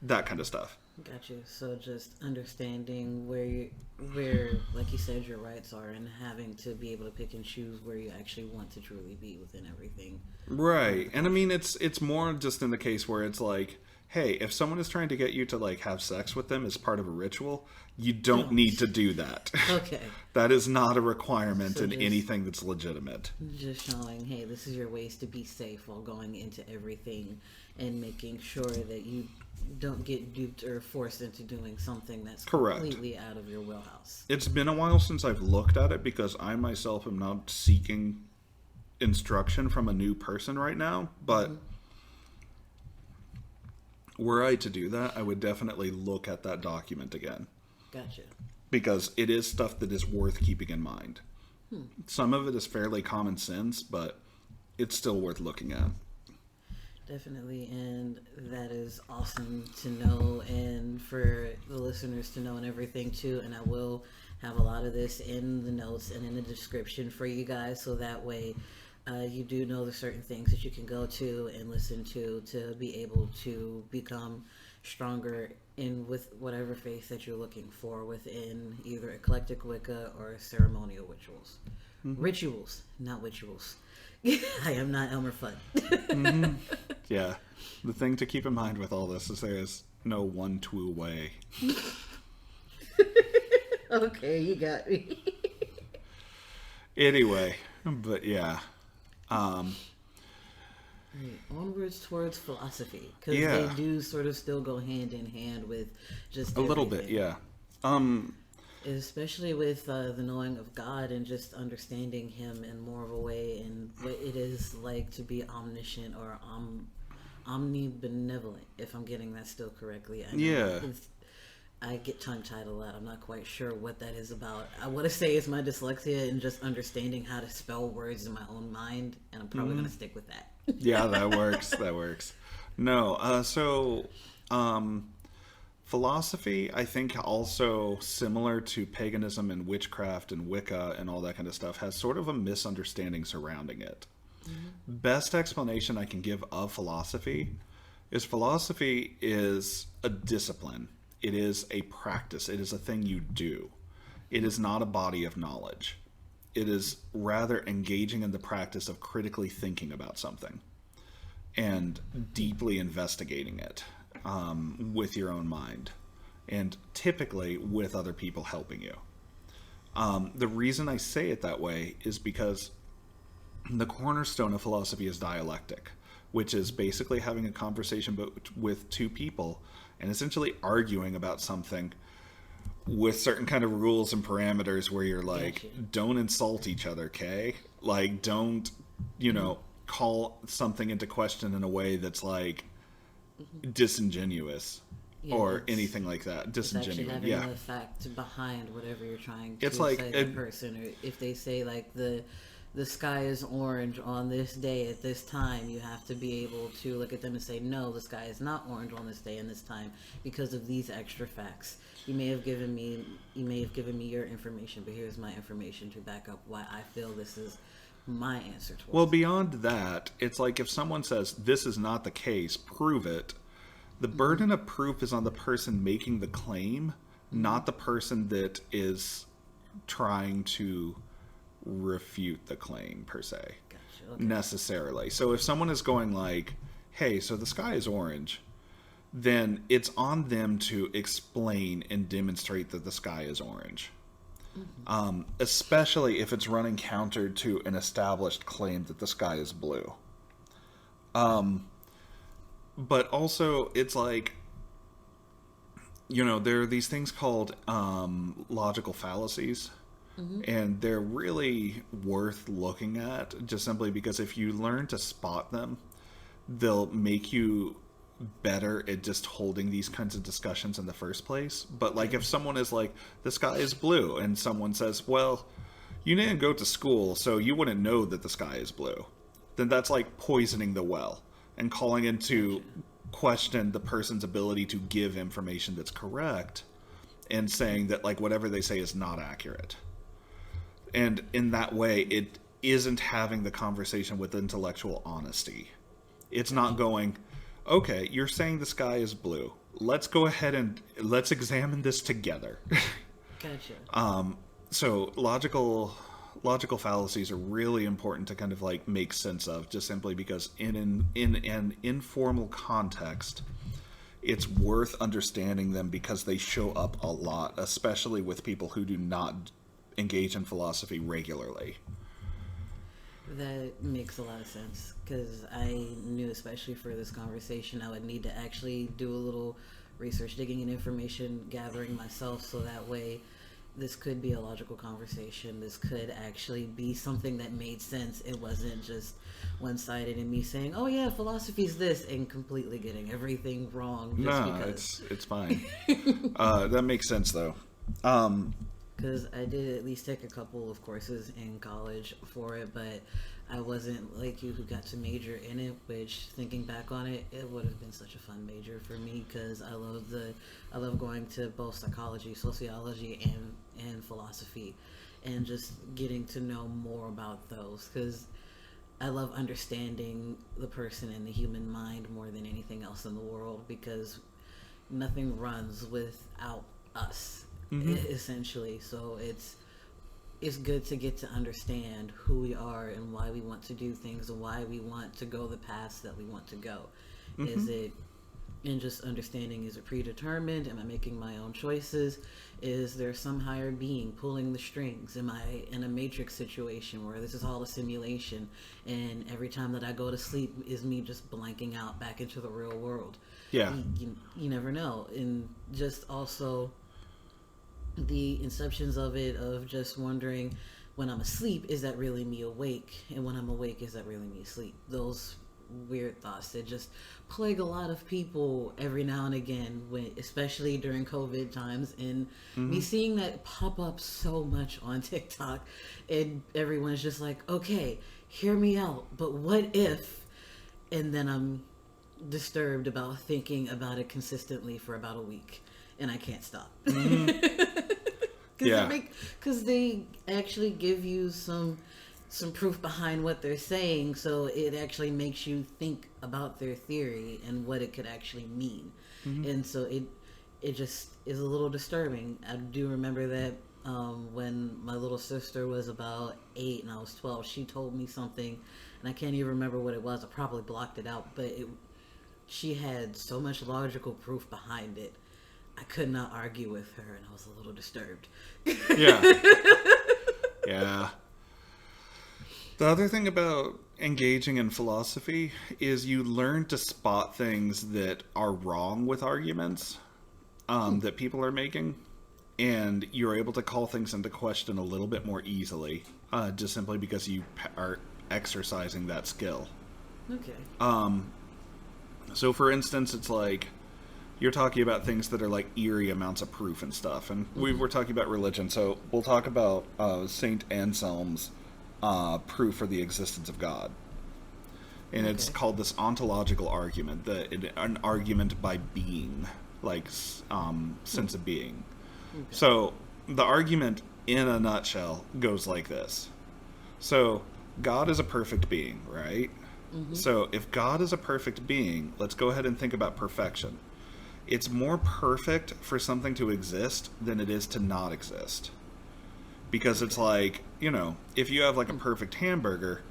That kind of stuff. Got you. So just understanding where, like you said, your rights are, and having to be able to pick and choose where you actually want to truly be within everything. Right. And I mean, it's more just in the case where it's like, hey, if someone is trying to get you to, like, have sex with them as part of a ritual, you don't need to do that. Okay. That is not a requirement in anything that's legitimate. Just showing, hey, this is your ways to be safe while going into everything, and making sure that you don't get duped or forced into doing something that's completely out of your wheelhouse. It's been a while since I've looked at it, because I myself am not seeking instruction from a new person right now, but were I to do that, I would definitely look at that document again. Gotcha. Because it is stuff that is worth keeping in mind. Some of it is fairly common sense, but it's still worth looking at. Definitely, and that is awesome to know, and for the listeners to know, and everything too. And I will have a lot of this in the notes and in the description for you guys, so that way you do know the certain things that you can go to and listen to be able to become stronger in with whatever faith that you're looking for within either eclectic Wicca or ceremonial rituals. Rituals, not rituals. I am not Elmer Fudd. Yeah. The thing to keep in mind with all this is there is no one true way. Okay, you got me. Anyway, but yeah. Right, onwards towards philosophy, because Yeah. they do sort of still go hand in hand with just A little bit, everything. yeah. Especially with the knowing of God and just understanding Him in more of a way, and what it is like to be omniscient or omnibenevolent, if I'm getting that still correctly. I know Yeah. I get tongue-tied a lot. I'm not quite sure what that is about. I want to say it's my dyslexia and just understanding how to spell words in my own mind, and I'm probably going to stick with that. Yeah, that works. That works. No, philosophy, I think, also similar to paganism and witchcraft and Wicca and all that kind of stuff, has sort of a misunderstanding surrounding it. Best explanation I can give of philosophy is a discipline. It is a practice. It is a thing you do. It is not a body of knowledge. It is rather engaging in the practice of critically thinking about something and deeply investigating it with your own mind, and typically with other people helping you. The reason I say it that way is because the cornerstone of philosophy is dialectic, which is basically having a conversation with two people and essentially arguing about something with certain kind of rules and parameters where you're like, Gotcha. don't insult each other, okay? Like, don't, call something into question in a way that's like disingenuous Yeah, or it's- anything like that. It's actually Disingenuous, having yeah. the fact behind whatever you're trying to It's like say to the person, or if they say like the sky is orange on this day at this time, you have to be able to look at them and say, no, the sky is not orange on this day and this time because of these extra facts. You may have given me your information, but here's my information to back up why I feel this is my answer towards Well, it. beyond that, it's like if someone says, this is not the case, prove it. The burden of proof is on the person making the claim, not the person that is trying to refute the claim, per se, Gotcha. Okay. necessarily. So if someone is going like, hey, so the sky is orange, then it's on them to explain and demonstrate that the sky is orange. Especially if it's running counter to an established claim that the sky is blue. But also, it's like, there are these things called logical fallacies. And they're really worth looking at, just simply because if you learn to spot them, they'll make you better at just holding these kinds of discussions in the first place. But like if someone is like, the sky is blue, and someone says, well, you didn't go to school, so you wouldn't know that the sky is blue, then that's like poisoning the well and calling into question the person's ability to give information that's correct, and saying that like whatever they say is not accurate. And in that way, it isn't having the conversation with intellectual honesty. It's not going, okay, you're saying the sky is blue. Let's go ahead and let's examine this together. Gotcha. So logical fallacies are really important to kind of like make sense of, just simply because in an informal context, it's worth understanding them because they show up a lot, especially with people who do not engage in philosophy regularly. That makes a lot of sense, because I knew, especially for this conversation, I would need to actually do a little research, digging and information gathering myself, so that way this could be a logical conversation. This could actually be something that made sense. It wasn't just one-sided and me saying, oh yeah, philosophy's this, and completely getting everything wrong just because. It's fine. That makes sense though. Because I did at least take a couple of courses in college for it, but I wasn't like you who got to major in it, which thinking back on it, it would have been such a fun major for me because I love going to both psychology, sociology, and philosophy, and just getting to know more about those because I love understanding the person and the human mind more than anything else in the world because nothing runs without us, essentially. So it's good to get to understand who we are and why we want to do things and why we want to go the paths that we want to go. Is it, and just understanding, is it predetermined? Am I making my own choices? Is there some higher being pulling the strings? Am I in a matrix situation where this is all a simulation and every time that I go to sleep is me just blanking out back into the real world? Yeah. You never know. And just also the inceptions of it, of just wondering, when I'm asleep, is that really me awake? And when I'm awake, is that really me asleep? Those weird thoughts that just plague a lot of people every now and again, when, especially during COVID times, and me seeing that pop up so much on TikTok, and everyone's just like, okay, hear me out, but what if? And then I'm disturbed about thinking about it consistently for about a week, and I can't stop. Because they actually give you some proof behind what they're saying, so it actually makes you think about their theory and what it could actually mean. And so it just is a little disturbing. I do remember that when my little sister was about 8 and I was 12, she told me something, and I can't even remember what it was. I probably blocked it out, but she had so much logical proof behind it. I could not argue with her, and I was a little disturbed. Yeah. Yeah. The other thing about engaging in philosophy is you learn to spot things that are wrong with arguments that people are making, and you're able to call things into question a little bit more easily, just simply because you are exercising that skill. Okay. So, for instance, it's like you're talking about things that are like eerie amounts of proof and stuff, and we were talking about religion, so we'll talk about Saint Anselm's proof for the existence of God. And it's called this ontological argument, an argument by being, like sense of being. Okay. So the argument in a nutshell goes like this. So God is a perfect being, right? So if God is a perfect being, let's go ahead and think about perfection. It's more perfect for something to exist than it is to not exist. Because it's like, if you have like a perfect hamburger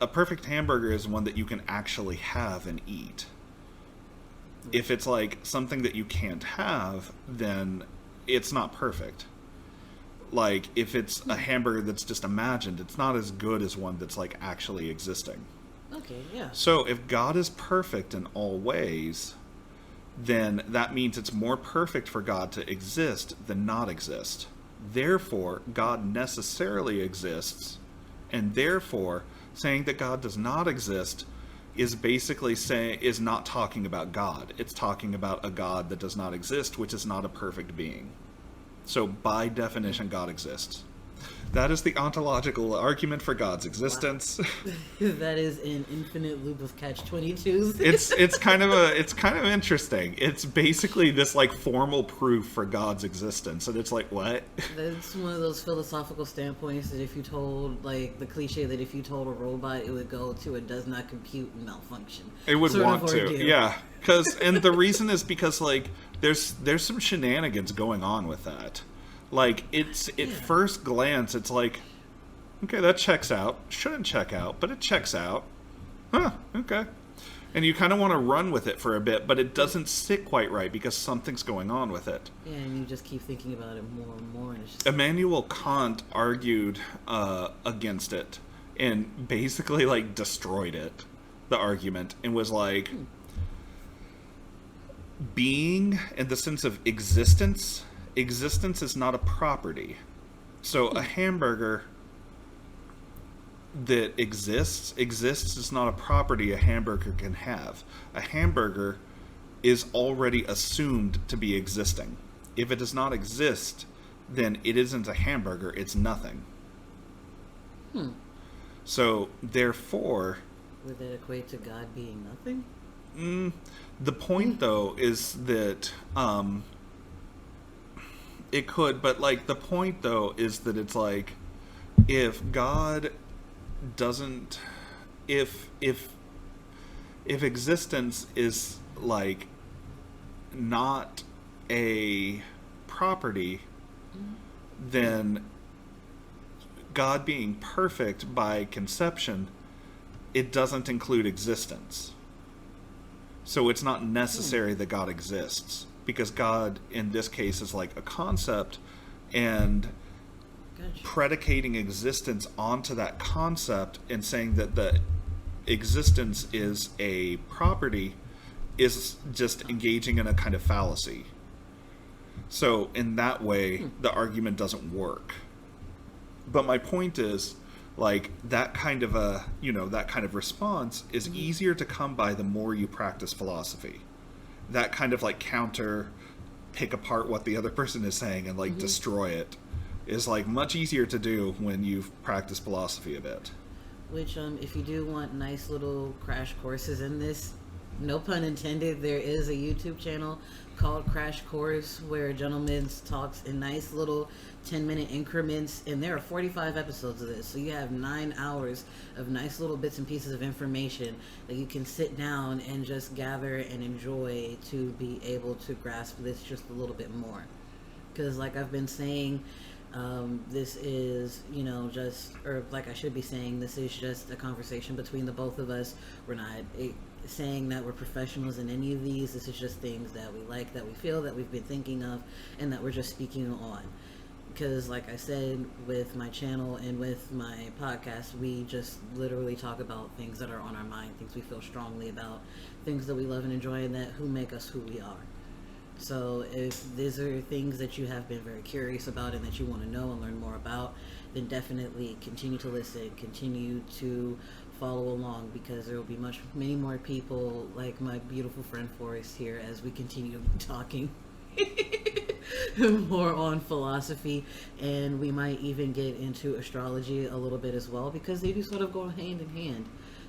is one that you can actually have and eat. If it's like something that you can't have, then it's not perfect. Like, if it's a hamburger that's just imagined, it's not as good as one that's like actually existing. Okay, yeah. So if God is perfect in all ways, then that means it's more perfect for God to exist than not exist. Therefore, God necessarily exists, and therefore, saying that God does not exist is basically is not talking about God. It's talking about a God that does not exist, which is not a perfect being. So, by definition, God exists. That is the ontological argument for God's existence. Wow. That is an infinite loop of catch-22s. It's kind of interesting. It's basically this like formal proof for God's existence, and it's like, what? That's one of those philosophical standpoints that if you told, like the cliche that if you told a robot it would go to a does not compute and malfunction. It would want to, yeah. And the reason is because like there's some shenanigans going on with that. Like, at first glance, it's like, okay, that checks out. Shouldn't check out, but it checks out. Huh, okay. And you kind of want to run with it for a bit, but it doesn't sit quite right because something's going on with it. Yeah, and you just keep thinking about it more and more. And it's just... Immanuel Kant argued against it and basically, like, destroyed it, the argument, and was like, being, in the sense of existence is not a property. So a hamburger that exists is not a property a hamburger can have. A hamburger is already assumed to be existing. If it does not exist, then it isn't a hamburger, it's nothing. So, therefore, Would that equate to God being nothing? the point, though, is that it could, but, like, the point, though, is that it's like, if God doesn't, if existence is, like, not a property, then God being perfect by conception, it doesn't include existence. So it's not necessary that God exists, because God, in this case, is like a concept, and Gotcha. predicating existence onto that concept and saying that the existence is a property is just engaging in a kind of fallacy. So in that way, the argument doesn't work. But my point is, like, that kind of that kind of response is easier to come by the more you practice philosophy. That kind of, like, pick apart what the other person is saying and, like, destroy it is, like, much easier to do when you've practiced philosophy a bit. Which, if you do want nice little crash courses in this, no pun intended, there is a YouTube channel called Crash Course where a gentleman talks in nice little 10-minute increments, and there are 45 episodes of this, so you have 9 hours of nice little bits and pieces of information that you can sit down and just gather and enjoy to be able to grasp this just a little bit more. Because, like I've been saying, this is, like I should be saying, this is just a conversation between the both of us. We're not saying that we're professionals in any of these. This is just things that we like, that we feel, that we've been thinking of, and that we're just speaking on. Because, like I said, with my channel and with my podcast, we just literally talk about things that are on our mind, things we feel strongly about, things that we love and enjoy, and that who make us who we are. So if these are things that you have been very curious about and that you want to know and learn more about, then definitely continue to listen, continue to follow along, because there will be many more people like my beautiful friend Forrest here as we continue talking more on philosophy, and we might even get into astrology a little bit as well, because they do sort of go hand in hand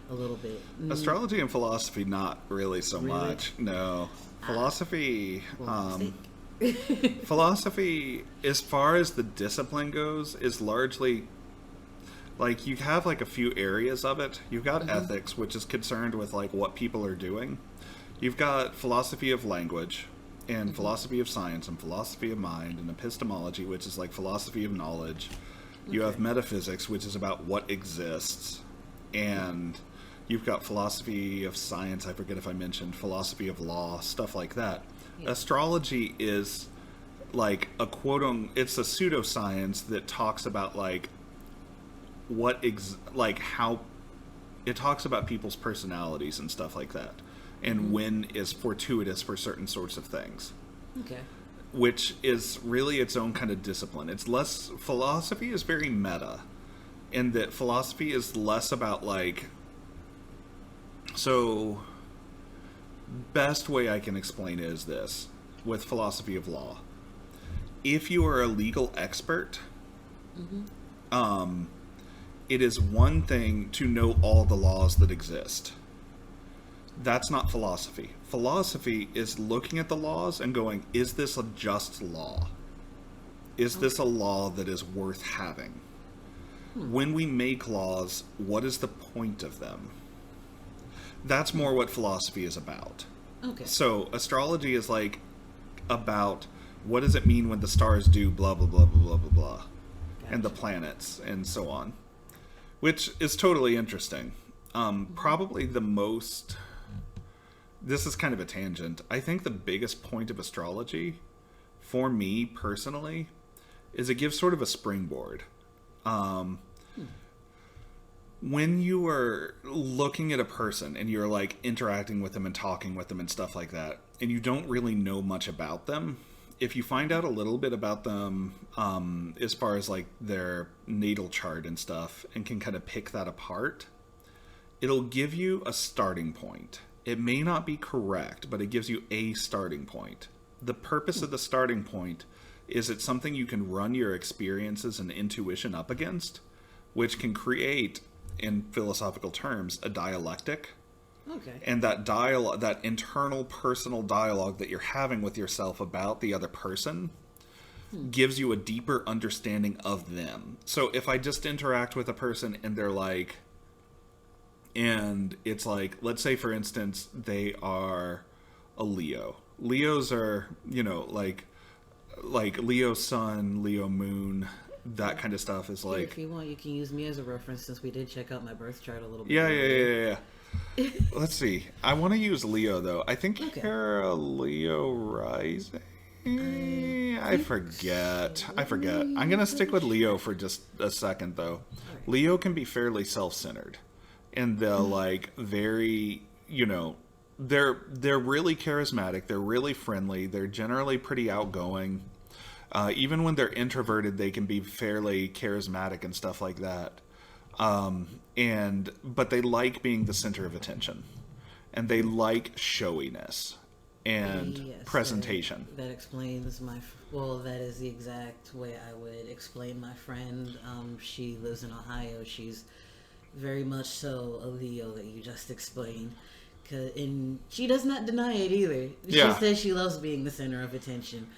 a little bit. Astrology and philosophy, not really so much. No. Philosophy, philosophy, as far as the discipline goes, is largely, like, you have, like, a few areas of it. You've got ethics, which is concerned with, like, what people are doing. You've got philosophy of language, and philosophy of science, and philosophy of mind, and epistemology, which is, like, philosophy of knowledge. You have metaphysics, which is about what exists, and you've got philosophy of science, I forget if I mentioned, philosophy of law, stuff like that. Yeah. Astrology is like it's a pseudoscience that talks about, like, how it talks about people's personalities and stuff like that, and when is fortuitous for certain sorts of things. Okay. Which is really its own kind of discipline. Philosophy is very meta, in that philosophy is less about, like, so, best way I can explain it is this, with philosophy of law. If you are a legal expert, it is one thing to know all the laws that exist. That's not philosophy. Philosophy is looking at the laws and going, is this a just law? Is this a law that is worth having? When we make laws, what is the point of them? That's more what philosophy is about. Okay. So astrology is, like, about what does it mean when the stars do blah, blah, blah, blah, blah, blah, blah. Gotcha. And the planets and so on. Which is totally interesting. Probably the most... This is kind of a tangent. I think the biggest point of astrology, for me personally, is it gives sort of a springboard. When you are looking at a person and you're, like, interacting with them and talking with them and stuff like that, and you don't really know much about them, if you find out a little bit about them, as far as, like, their natal chart and stuff, and can kind of pick that apart, it'll give you a starting point. It may not be correct, but it gives you a starting point. The purpose of the starting point is it's something you can run your experiences and intuition up against, which can create in philosophical terms, a dialectic. Okay. And that dialogue, that internal personal dialogue that you're having with yourself about the other person gives you a deeper understanding of them. So if I just interact with a person and they're like, and it's like, let's say for instance, they are a Leo. Leos are, you know, like Leo sun, Leo moon, that kind of stuff is like... If you want, you can use me as a reference since we did check out my birth chart a little bit. Yeah. Let's see. I want to use Leo, though. I think you're a Leo rising. I forget. I'm going to stick with Leo for just a second, though. Right. Leo can be fairly self-centered. And they're, like, very, you know... They're really charismatic. They're really friendly. They're generally pretty outgoing. Even when they're introverted, they can be fairly charismatic and stuff like that. But they like being the center of attention, and they like showiness and presentation. That explains that is the exact way I would explain my friend. She lives in Ohio. She's very much so a Leo that you just explained. And she does not deny it either. She says she loves being the center of attention.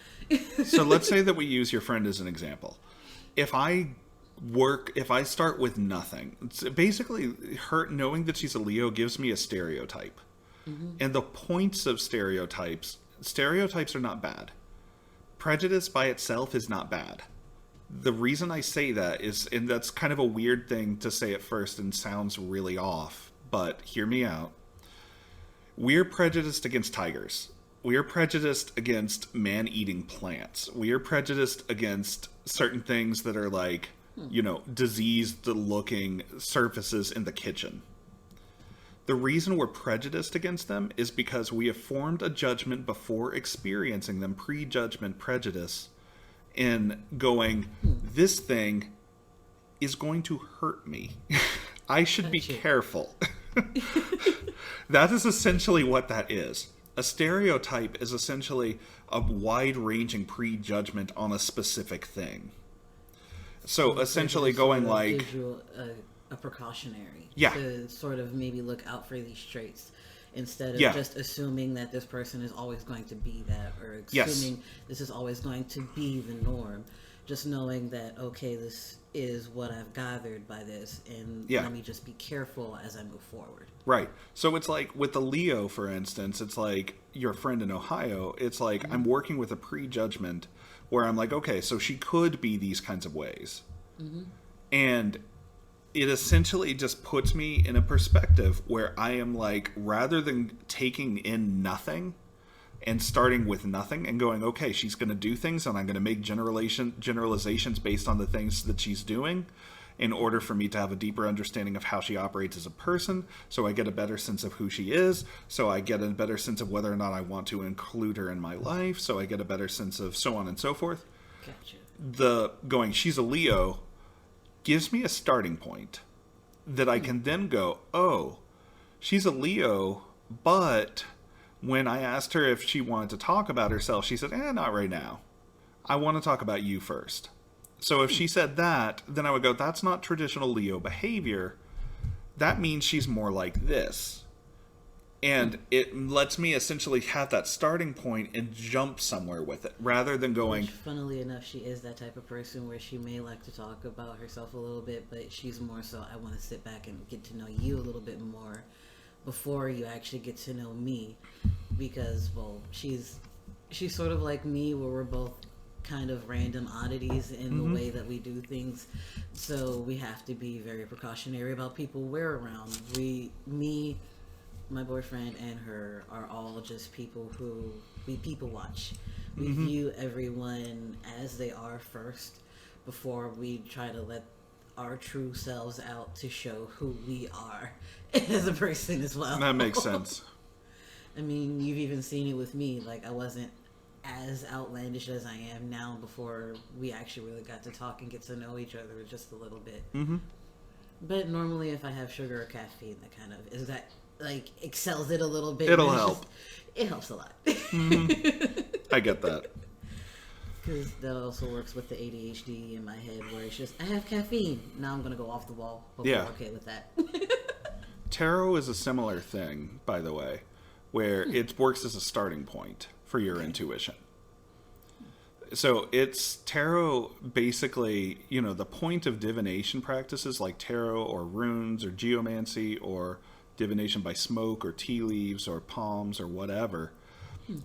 So let's say that we use your friend as an example. If I start with nothing, basically her knowing that she's a Leo gives me a stereotype. Mm-hmm. And the points of stereotypes are not bad. Prejudice by itself is not bad. The reason I say that is, and that's kind of a weird thing to say at first and sounds really off, but hear me out. We're prejudiced against tigers. We are prejudiced against man-eating plants. We are prejudiced against certain things that are like, you know, diseased-looking surfaces in the kitchen. The reason we're prejudiced against them is because we have formed a judgment before experiencing them, prejudgment prejudice, in going, this thing is going to hurt me. I should be careful. That is essentially what that is. A stereotype is essentially a wide-ranging prejudgment on a specific thing. So essentially going like... gives you a precautionary. Yeah. To sort of maybe look out for these traits instead of just assuming that this person is always going to be that, or assuming this is always going to be the norm. Just knowing that, okay, this is what I've gathered by this, and let me just be careful as I move forward. Right. So it's like with the Leo, for instance, it's like your friend in Ohio, it's like I'm working with a prejudgment where I'm like, okay, so she could be these kinds of ways. Mm-hmm. And it essentially just puts me in a perspective where I am like, rather than taking in nothing and starting with nothing and going, okay, she's going to do things and I'm going to make generalizations based on the things that she's doing in order for me to have a deeper understanding of how she operates as a person, so I get a better sense of who she is, so I get a better sense of whether or not I want to include her in my life, so I get a better sense of so on and so forth. Gotcha. The going, she's a Leo, gives me a starting point that I can then go, oh, she's a Leo, but... when I asked her if she wanted to talk about herself, she said, not right now. I want to talk about you first. So if she said that, then I would go, that's not traditional Leo behavior. That means she's more like this. And it lets me essentially have that starting point and jump somewhere with it, rather than going... Which, funnily enough, she is that type of person where she may like to talk about herself a little bit, but she's more so, I want to sit back and get to know you a little bit more before you actually get to know me, because she's sort of like me, where we're both kind of random oddities in the way that we do things, so we have to be very precautionary about people we're around. My boyfriend and her are all just people who we people watch. We view everyone as they are first before we try to let our true selves out to show who we are as a person as well. That makes sense. I mean, you've even seen it with me. Like, I wasn't as outlandish as I am now before we actually really got to talk and get to know each other just a little bit. Mm-hmm. But normally if I have sugar or caffeine, that kind of is that, like, excels it a little bit. It'll help. It helps a lot. I get that. Because that also works with the ADHD in my head, where it's just, I have caffeine. Now I'm going to go off the wall. Hope Yeah. you're okay with that. Tarot is a similar thing, by the way, where it works as a starting point for your intuition. So it's tarot, basically, you know, the point of divination practices like tarot or runes or geomancy or divination by smoke or tea leaves or palms or whatever,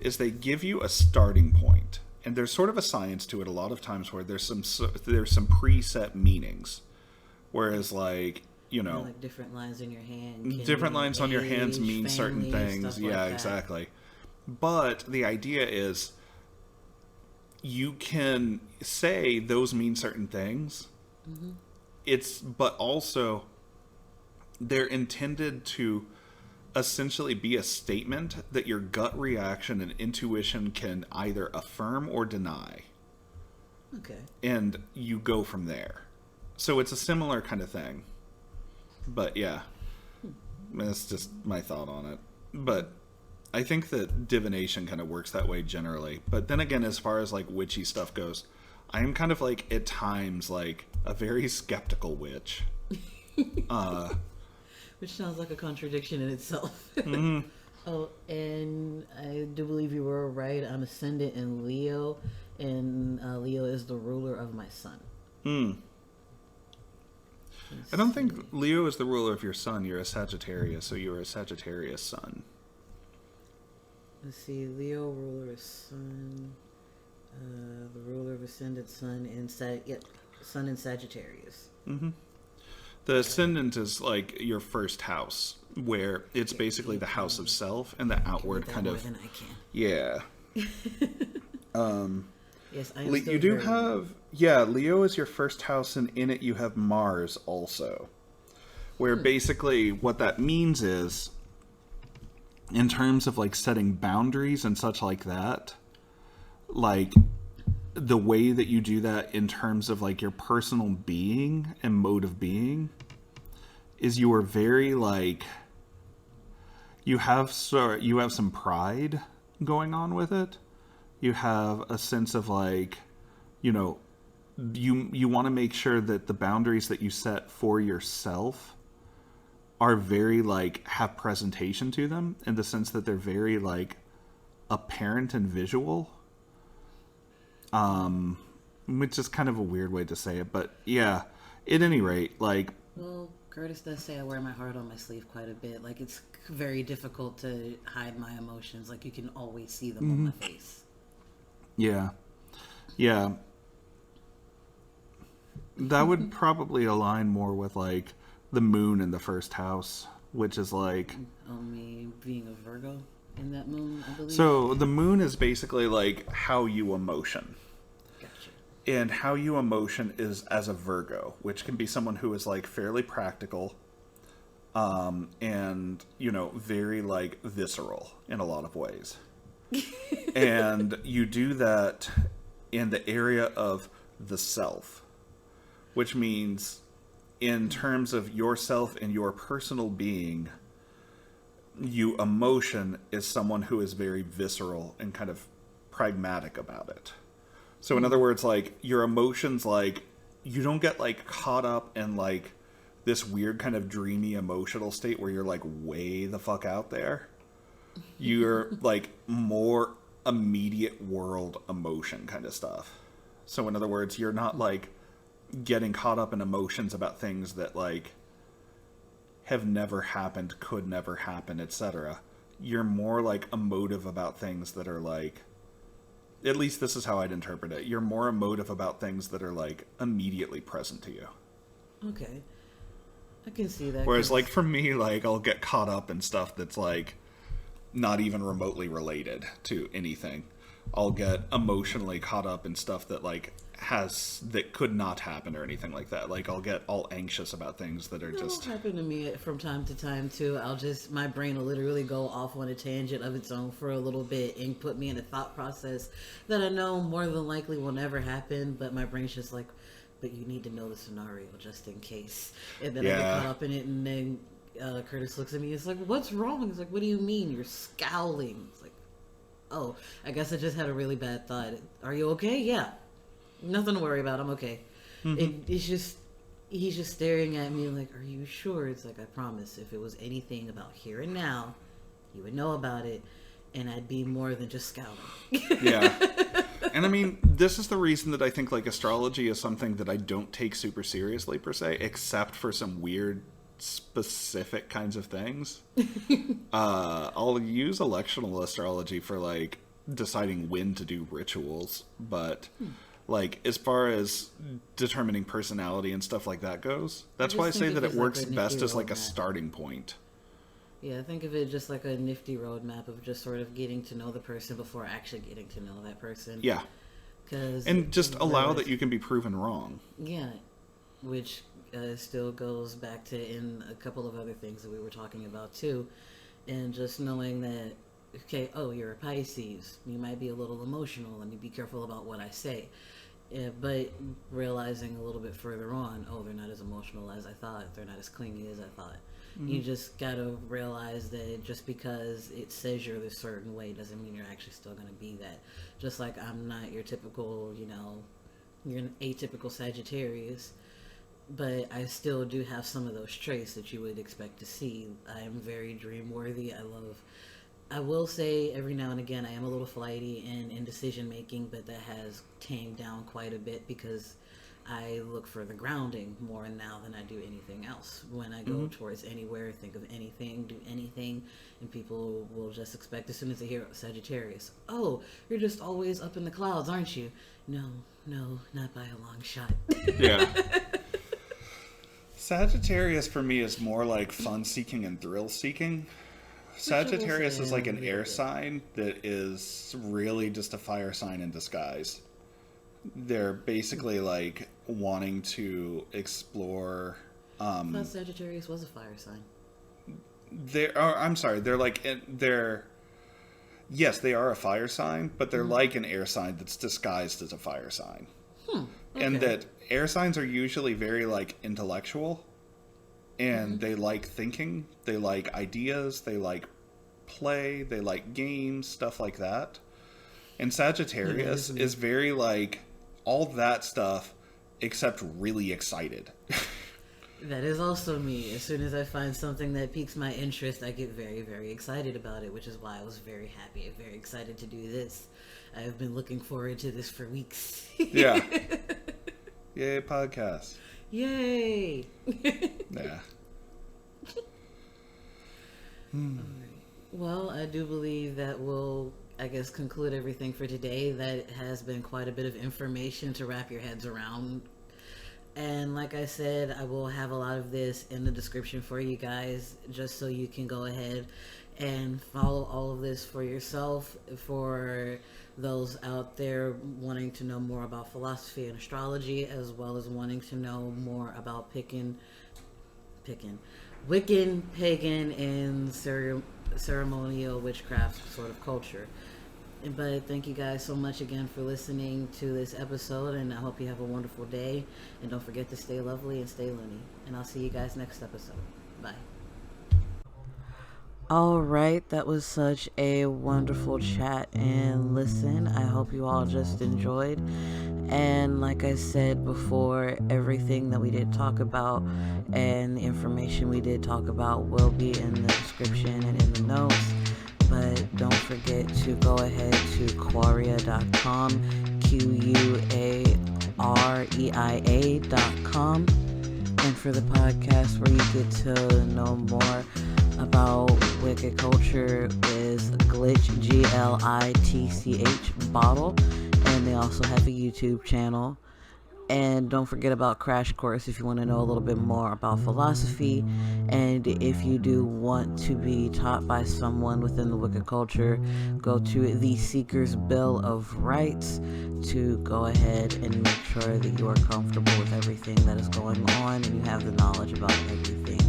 is they give you a starting point. And there's sort of a science to it a lot of times where there's some preset meanings. Whereas, like, you know, like different lines in your hand. different lines on your hands age, mean certain family, things. stuff Yeah, like that. exactly. But the idea is you can say those mean certain things. But also they're intended to essentially be a statement that your gut reaction and intuition can either affirm or deny. Okay. And you go from there. So it's a similar kind of thing. But yeah, that's just my thought on it. But I think that divination kind of works that way generally. But then again, as far as like witchy stuff goes, I am kind of like at times like a very skeptical witch. Which sounds like a contradiction in itself. Oh, and I do believe you were right. I'm ascendant in Leo, and Leo is the ruler of my sun. I don't think Leo is the ruler of your sun. You're a Sagittarius, so you're a Sagittarius sun. Let's see, Leo ruler of sun, the ruler of ascendant sun in sun in Sagittarius. The ascendant is like your first house, where it's basically the house of self and the outward kind of. Than I can. Yeah. Yes, I am. You do have, yeah, Leo is your first house, and in it you have Mars also. Where basically what that means is, in terms of like setting boundaries and such like that, like the way that you do that in terms of like your personal being and mode of being is you are very like, you have some pride going on with it. You have a sense of like, you know, you want to make sure that the boundaries that you set for yourself are very like have presentation to them, in the sense that they're very like apparent and visual. Which is kind of a weird way to say it, but yeah, at any rate, like, Well, Curtis does say I wear my heart on my sleeve quite a bit. Like, it's very difficult to hide my emotions. Like, you can always see them on my face. yeah, that would probably align more with like the moon in the first house, which is like Me being a Virgo in that moon, I believe. so the moon is basically like how you emotion. Gotcha. And how you emotion is as a Virgo, which can be someone who is like fairly practical, and, you know, very like visceral in a lot of ways. And you do that in the area of the self, which means in terms of yourself and your personal being, you emotion is someone who is very visceral and kind of pragmatic about it. So in other words, like, your emotions, like, you don't get like caught up in like this weird kind of dreamy emotional state where you're like way the fuck out there. You're like more immediate world emotion kind of stuff. So in other words, you're not like getting caught up in emotions about things that like have never happened, could never happen, etc. You're more like emotive about things that are like, at least this is how I'd interpret it. You're more emotive about things that are like immediately present to you. Okay. I can see that. Whereas like for me, like I'll get caught up in stuff that's like not even remotely related to anything. I'll get emotionally caught up in stuff that like that could not happen or anything like that. Like I'll get all anxious about things that are just It'll happen to me from time to time too. My brain will literally go off on a tangent of its own for a little bit and put me in a thought process that I know more than likely will never happen, but my brain's just like, but you need to know the scenario just in case. And then I get caught up in it, and then Curtis looks at me, it's like, what's wrong? It's like, what do you mean? You're scowling. It's like, oh, I guess I just had a really bad thought. Are you okay? Yeah. Nothing to worry about. I'm okay. It's just, he's just staring at me like, are you sure? It's like, I promise, if it was anything about here and now, you would know about it, and I'd be more than just scowling. Yeah. And I mean, this is the reason that I think like astrology is something that I don't take super seriously per se, except for some weird specific kinds of things. I'll use electional astrology for like deciding when to do rituals, but like as far as determining personality and stuff like that goes, that's why I say that it works best as like a starting point. Yeah, think of it just like a nifty roadmap of just sort of getting to know the person before actually getting to know that person. Yeah. And just allow that you can be proven wrong. Yeah, which still goes back to in a couple of other things that we were talking about too. And just knowing that, okay, oh, you're a Pisces. You might be a little emotional. Let me be careful about what I say. But realizing a little bit further on, oh, they're not as emotional as I thought. They're not as clingy as I thought. You just gotta realize that just because it says you're this certain way doesn't mean you're actually still gonna be that. Just like I'm not your typical, you're an atypical Sagittarius, but I still do have some of those traits that you would expect to see. I am very dream worthy. I will say every now and again I am a little flighty and in decision making, but that has tamed down quite a bit because I look for the grounding more now than I do anything else. When I go towards anywhere, think of anything, do anything, and people will just expect as soon as they hear Sagittarius, oh, you're just always up in the clouds, aren't you? No, not by a long shot. Yeah. Sagittarius for me is more like fun seeking and thrill seeking. Sagittarius is like an air sign that is really just a fire sign in disguise. They're basically like wanting to explore. I thought Sagittarius was a fire sign. Yes, they are a fire sign, but they're like an air sign that's disguised as a fire sign. Okay. And that air signs are usually very like intellectual, and they like thinking, they like ideas, they like play, they like games, stuff like that. And Sagittarius is very like all that stuff except really excited. That is also me. As soon as I find something that piques my interest, I get very, very excited about it, which is why I was very happy and very excited to do this. I have been looking forward to this for weeks. Yeah. Yay, podcast. Yay. Yeah. Well, I do believe that will, I guess, conclude everything for today. That has been quite a bit of information to wrap your heads around. And like I said, I will have a lot of this in the description for you guys, just so you can go ahead and follow all of this for yourself. For those out there wanting to know more about philosophy and astrology, as well as wanting to know more about Wiccan, pagan, and ceremonial witchcraft sort of culture. But thank you guys so much again for listening to this episode, and I hope you have a wonderful day. And don't forget to stay lovely and stay loony. And I'll see you guys next episode. Bye. All right, that was such a wonderful chat and listen. I hope you all just enjoyed. And like I said before, everything that we did talk about and the information we did talk about will be in the description and in the notes. But don't forget to go ahead to quaria.com, QUAREIA.com, and for the podcast where you get to know more about Wicca culture is Glitch, GLITCH bottle, and they also have a YouTube channel. And don't forget about Crash Course if you want to know a little bit more about philosophy, and if you do want to be taught by someone within the Wicca culture, go to the Seeker's Bill of Rights to go ahead and make sure that you are comfortable with everything that is going on and you have the knowledge about everything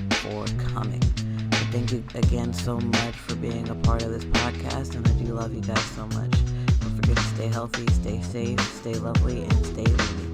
forthcoming. But thank you again so much for being a part of this podcast, and I do love you guys so much. Don't forget to stay healthy, stay safe, stay lovely, and stay loony.